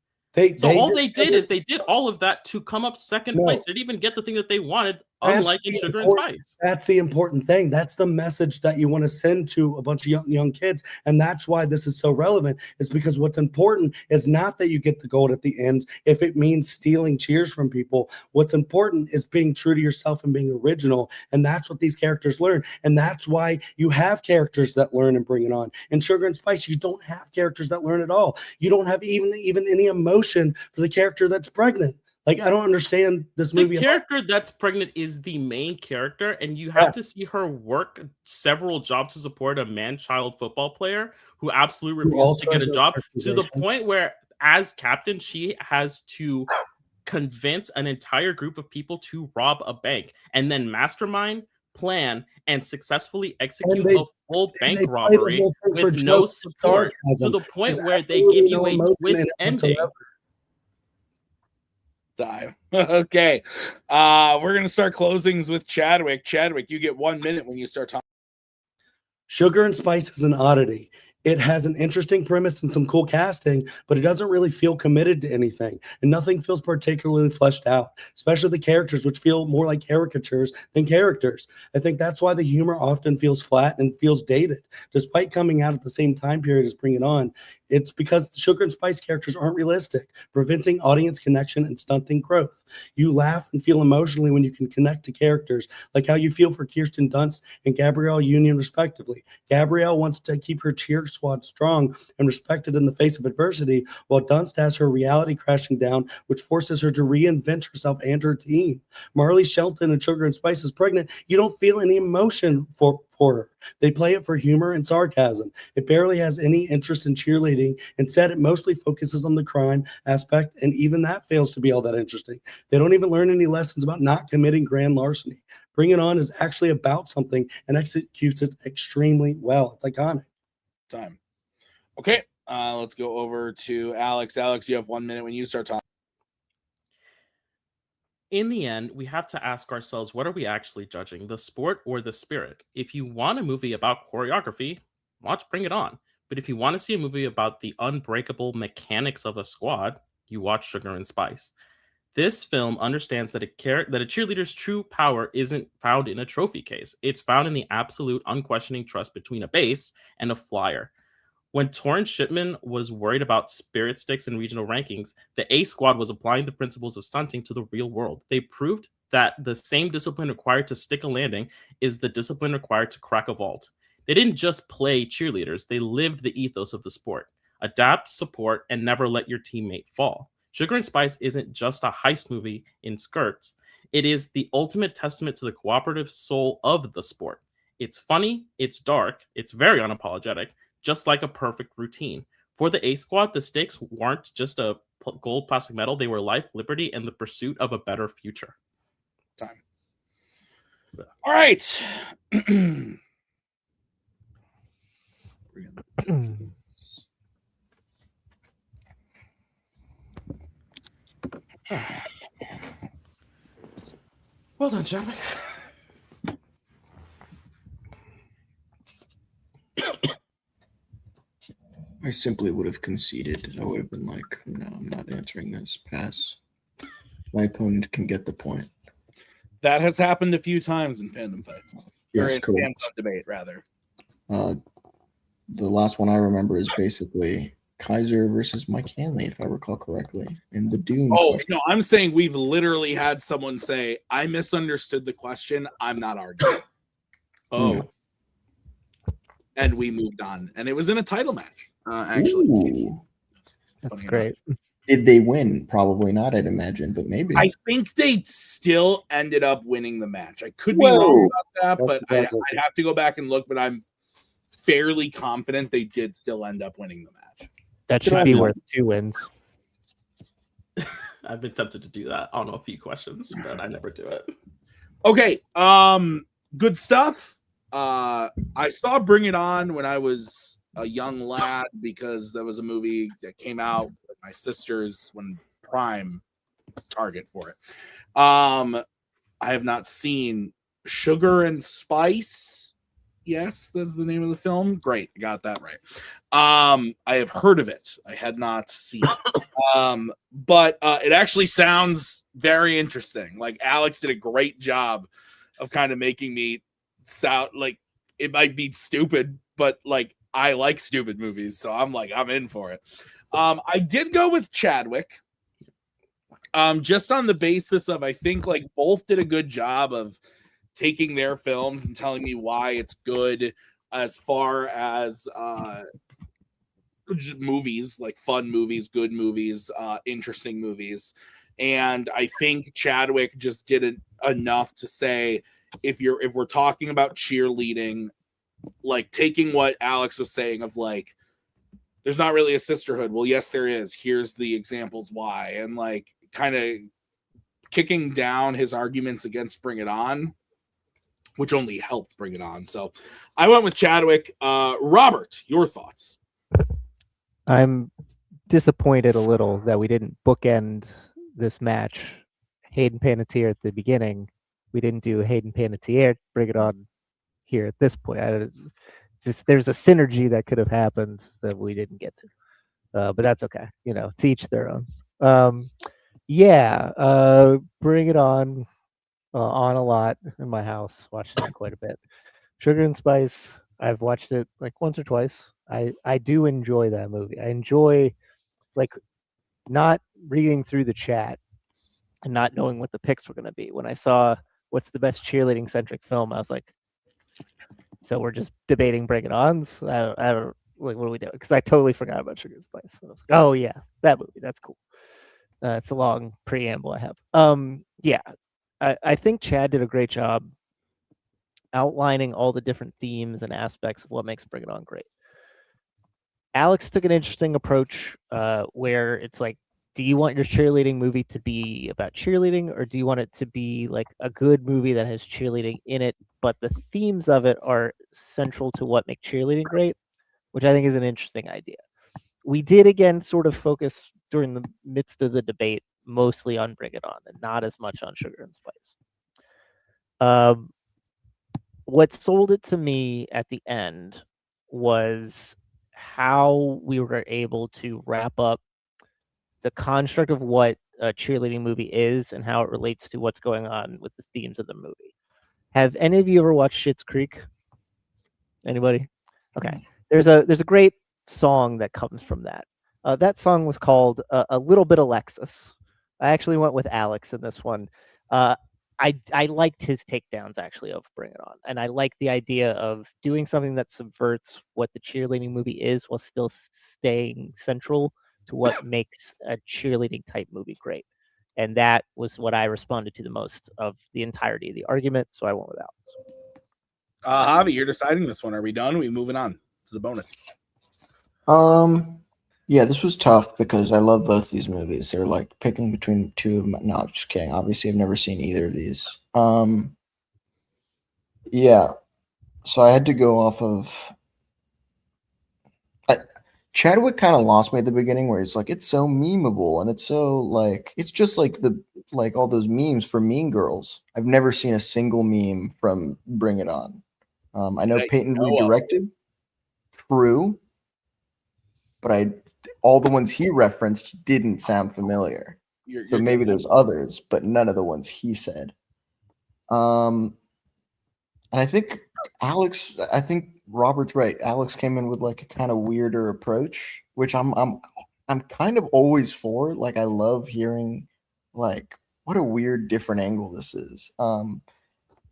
All they did is they did all of that to come up second place. They didn't even get the thing that they wanted, unlike in Sugar and Spice. That's the important thing. That's the message that you want to send to a bunch of young kids. And that's why this is so relevant, is because what's important is not that you get the gold at the end if it means stealing cheers from people. What's important is being true to yourself and being original. And that's what these characters learn. And that's why you have characters that learn and Bring It On. In Sugar and Spice, you don't have characters that learn at all. You don't have even any emotion for the character that's pregnant. Like, I don't understand this movie. The character that's pregnant is the main character, and you have to see her work several jobs to support a man-child football player who absolutely refuses to get a job, to the point where, as captain, she has to convince an entire group of people to rob a bank, and then mastermind, plan, and successfully execute a full bank robbery with no support, to the point where they give you a twist ending. Time. Okay. We're gonna start closings with Chadwick. Chadwick, you get 1 minute when you start talking. Sugar and Spice is an oddity. It has an interesting premise and some cool casting, but it doesn't really feel committed to anything, and nothing feels particularly fleshed out, especially the characters, which feel more like caricatures than characters. I think that's why the humor often feels flat and feels dated. Despite coming out at the same time period as Bring It On, It's because the Sugar and Spice characters aren't realistic, preventing audience connection and stunting growth. You laugh and feel emotionally when you can connect to characters, like how you feel for Kirsten Dunst and Gabrielle Union, respectively. Gabrielle wants to keep her cheer squad strong and respected in the face of adversity, while Dunst has her reality crashing down, which forces her to reinvent herself and her team. Marley Shelton and Sugar and Spice is pregnant. You don't feel any emotion for her. They play it for humor and sarcasm. It barely has any interest in cheerleading. Instead, it mostly focuses on the crime aspect, and even that fails to be all that interesting. They don't even learn any lessons about not committing grand larceny. Bring It On is actually about something and executes it extremely well. It's iconic. Time. Okay, let's go over to Alex. Alex, you have 1 minute when you start talking. In the end, we have to ask ourselves, what are we actually judging, the sport or the spirit? If you want a movie about choreography, watch Bring It On. But if you want to see a movie about the unbreakable mechanics of a squad, you watch Sugar and Spice. This film understands that a cheerleader's true power isn't found in a trophy case. It's found in the absolute unquestioning trust between a base and a flyer. When Torrance Shipman was worried about spirit sticks in regional rankings, the A squad was applying the principles of stunting to the real world. They proved that the same discipline required to stick a landing is the discipline required to crack a vault. They didn't just play cheerleaders, they lived the ethos of the sport. Adapt, support, and never let your teammate fall. Sugar and Spice isn't just a heist movie in skirts. It is the ultimate testament to the cooperative soul of the sport. It's funny, it's dark, it's very unapologetic, just like a perfect routine. For the A squad, the stakes weren't just a gold plastic medal. They were life, liberty, and the pursuit of a better future. Time. All right. Well done, Chadwick. I simply would have conceded. I would have been like, no, I'm not answering this. Pass. My opponent can get the point. That has happened a few times in Fandom Fights. Yes, or in correct. Fanzone debate, rather. The last one I remember is basically Kaiser versus Mike Hanley, if I recall correctly, in the Dune. Oh, question. No, I'm saying we've literally had someone say, I misunderstood the question. I'm not arguing. Oh. And we moved on. And it was in a title match, actually. Ooh. That's great. Did they win? Probably not, I'd imagine, but maybe. I think they still ended up winning the match. I could be wrong about that, but I'd have to go back and look, but I'm fairly confident they did still end up winning the match. That should be worth 2 wins. I've been tempted to do that on a few questions, but I never do it. Okay, good stuff. I saw Bring It On when I was a young lad because that was a movie that came out with my sisters when prime target for it. I have not seen Sugar and Spice. Yes, that's the name of the film. Great, got that right. I have heard of it. I had not seen it. But it actually sounds very interesting. Like Alex did a great job of kind of making me sound like it might be stupid, but like I like stupid movies, so I'm in for it. I did go with Chadwick. Just on the basis of I think like both did a good job of taking their films and telling me why it's good as far as movies, like fun movies, good movies, interesting movies. And I think Chadwick just did enough to say, if we're talking about cheerleading, like taking what Alex was saying of like, there's not really a sisterhood. Well, yes, there is. Here's the examples why. And like kind of kicking down his arguments against Bring It On, which only helped Bring It On. So I went with Chadwick. Robert, your thoughts? I'm disappointed a little that we didn't bookend this match. Hayden Panettiere at the beginning. We didn't do Hayden Panettiere, Bring It On here at this point. There's a synergy that could have happened that we didn't get to. But that's okay. To each their own. Bring It On. On a lot in my house, watching that quite a bit. Sugar and Spice, I've watched it like once or twice. I do enjoy that movie. I enjoy like not reading through the chat and not knowing what the picks were going to be. When I saw what's the best cheerleading centric film, I was like, so we're just debating Bring It Ons. I don't like what are we doing? Because I totally forgot about Sugar and Spice. And I was like, oh yeah, that movie. That's cool. It's a long preamble I have. Yeah, I think Chad did a great job outlining all the different themes and aspects of what makes Bring It On great. Alex took an interesting approach where it's like, do you want your cheerleading movie to be about cheerleading, or do you want it to be like a good movie that has cheerleading in it, but the themes of it are central to what make cheerleading great, which I think is an interesting idea. We did again sort of focus during the midst of the debate mostly on Bring It On and not as much on Sugar and Spice. What sold it to me at the end was how we were able to wrap up the construct of what a cheerleading movie is and how it relates to what's going on with the themes of the movie. Have any of you ever watched Schitt's Creek? Anybody? Okay. There's a great song that comes from that. That song was called "A Little Bit Alexis." I actually went with Alex in this one. I liked his takedowns actually of Bring It On, and I like the idea of doing something that subverts what the cheerleading movie is while still staying central to what makes a cheerleading type movie great. And that was what I responded to the most of the entirety of the argument, so I went with Alex. Javi, you're deciding this one. Are we done? Are we moving on to the bonus? Yeah, this was tough because I love both these movies. They're like picking between two of them. No, I'm just kidding. Obviously, I've never seen either of these. Yeah, so I had to go off of. Chadwick kind of lost me at the beginning, where he's like, "It's so memeable and it's so like it's just like all those memes from Mean Girls." I've never seen a single meme from Bring It On. I know Peyton redirected. True, but all the ones he referenced didn't sound familiar. So maybe there's others, but none of the ones he said. And I think Robert's right. Alex came in with like a kind of weirder approach, which I'm kind of always for. Like I love hearing like what a weird different angle this is. And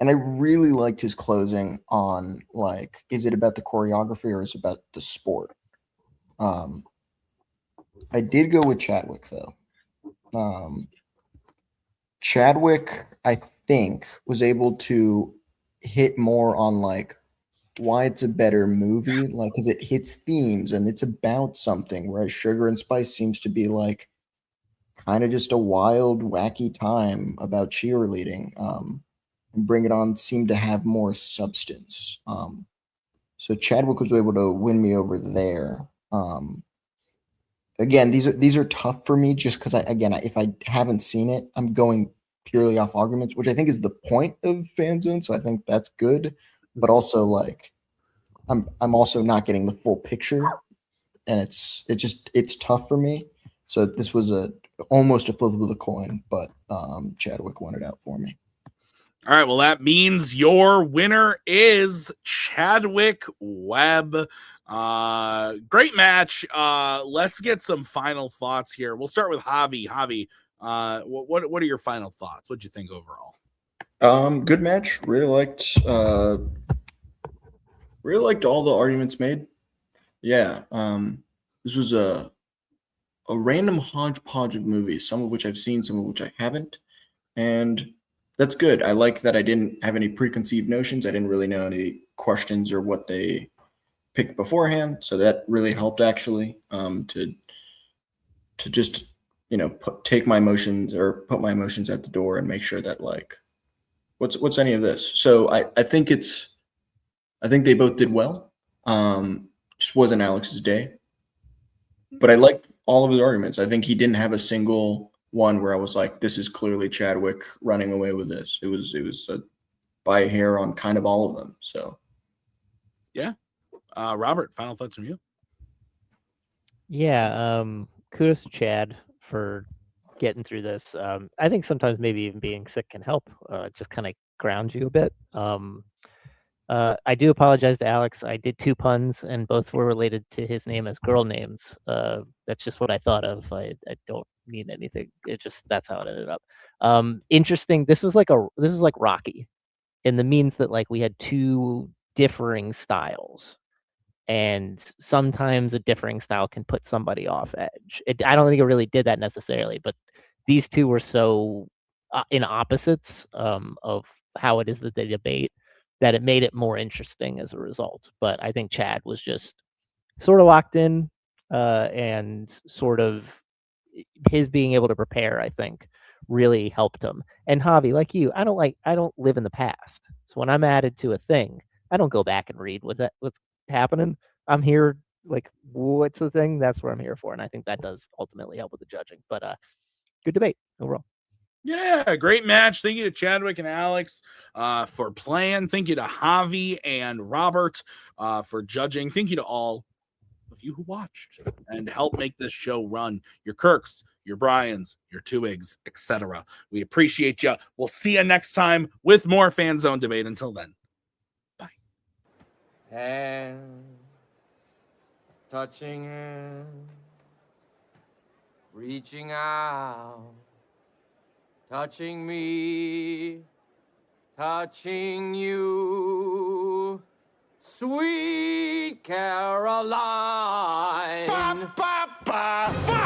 I really liked his closing on like, is it about the choreography or is it about the sport? I did go with Chadwick though. Chadwick, I think, was able to hit more on like why it's a better movie, like because it hits themes and it's about something, whereas Sugar and Spice seems to be like kind of just a wild, wacky time about cheerleading. And Bring It On seemed to have more substance. So Chadwick was able to win me over there. Again, these are tough for me just because if I haven't seen it, I'm going purely off arguments, which I think is the point of Fanzone. So I think that's good, but also like I'm also not getting the full picture, and it's tough for me. So this was almost a flip of the coin, but Chadwick won it out for me. All right, well, that means your winner is Chadwick Webb. Great match. Let's get some final thoughts here. We'll start with Javi. Javi, what are your final thoughts? What'd you think overall? Good match. Really liked all the arguments made. Yeah. This was a random hodgepodge of movies, some of which I've seen, some of which I haven't, and that's good. I like that I didn't have any preconceived notions. I didn't really know any questions or what they picked beforehand. So that really helped actually to just, put my emotions at the door and make sure that like, what's any of this? So I think they both did well. Just wasn't Alex's day, but I liked all of his arguments. I think he didn't have a single one where I was like, this is clearly Chadwick running away with this. It was by a hair on kind of all of them. So yeah. Robert, final thoughts from you? Yeah, kudos to Chad for getting through this. I think sometimes maybe even being sick can help, just kind of ground you a bit. I do apologize to Alex. I did 2 puns, and both were related to his name as girl names. That's just what I thought of. I don't mean anything. It just that's how it ended up. Interesting. This was like Rocky, in the means that like we had 2 differing styles, and sometimes a differing style can put somebody off edge. I don't think it really did that necessarily, but these 2 were so in opposites of how it is that they debate, that it made it more interesting as a result. But I think Chad was just sort of locked in, and sort of his being able to prepare, I think, really helped him. And Javi, like you, I don't live in the past. So when I'm added to a thing, I don't go back and read what's happening. I'm here, like, what's the thing? That's what I'm here for. And I think that does ultimately help with the judging. But good debate overall. Yeah, great match. Thank you to Chadwick and Alex for playing. Thank you to Javi and Robert for judging. Thank you to all of you who watched and helped make this show run. Your Kirks, your Bryans, your Tuigs, etc. We appreciate you. We'll see you next time with more Fanzone debate. Until then, bye. Hands touching hands, reaching out, touching me, touching you, sweet Caroline. Ba, ba, ba.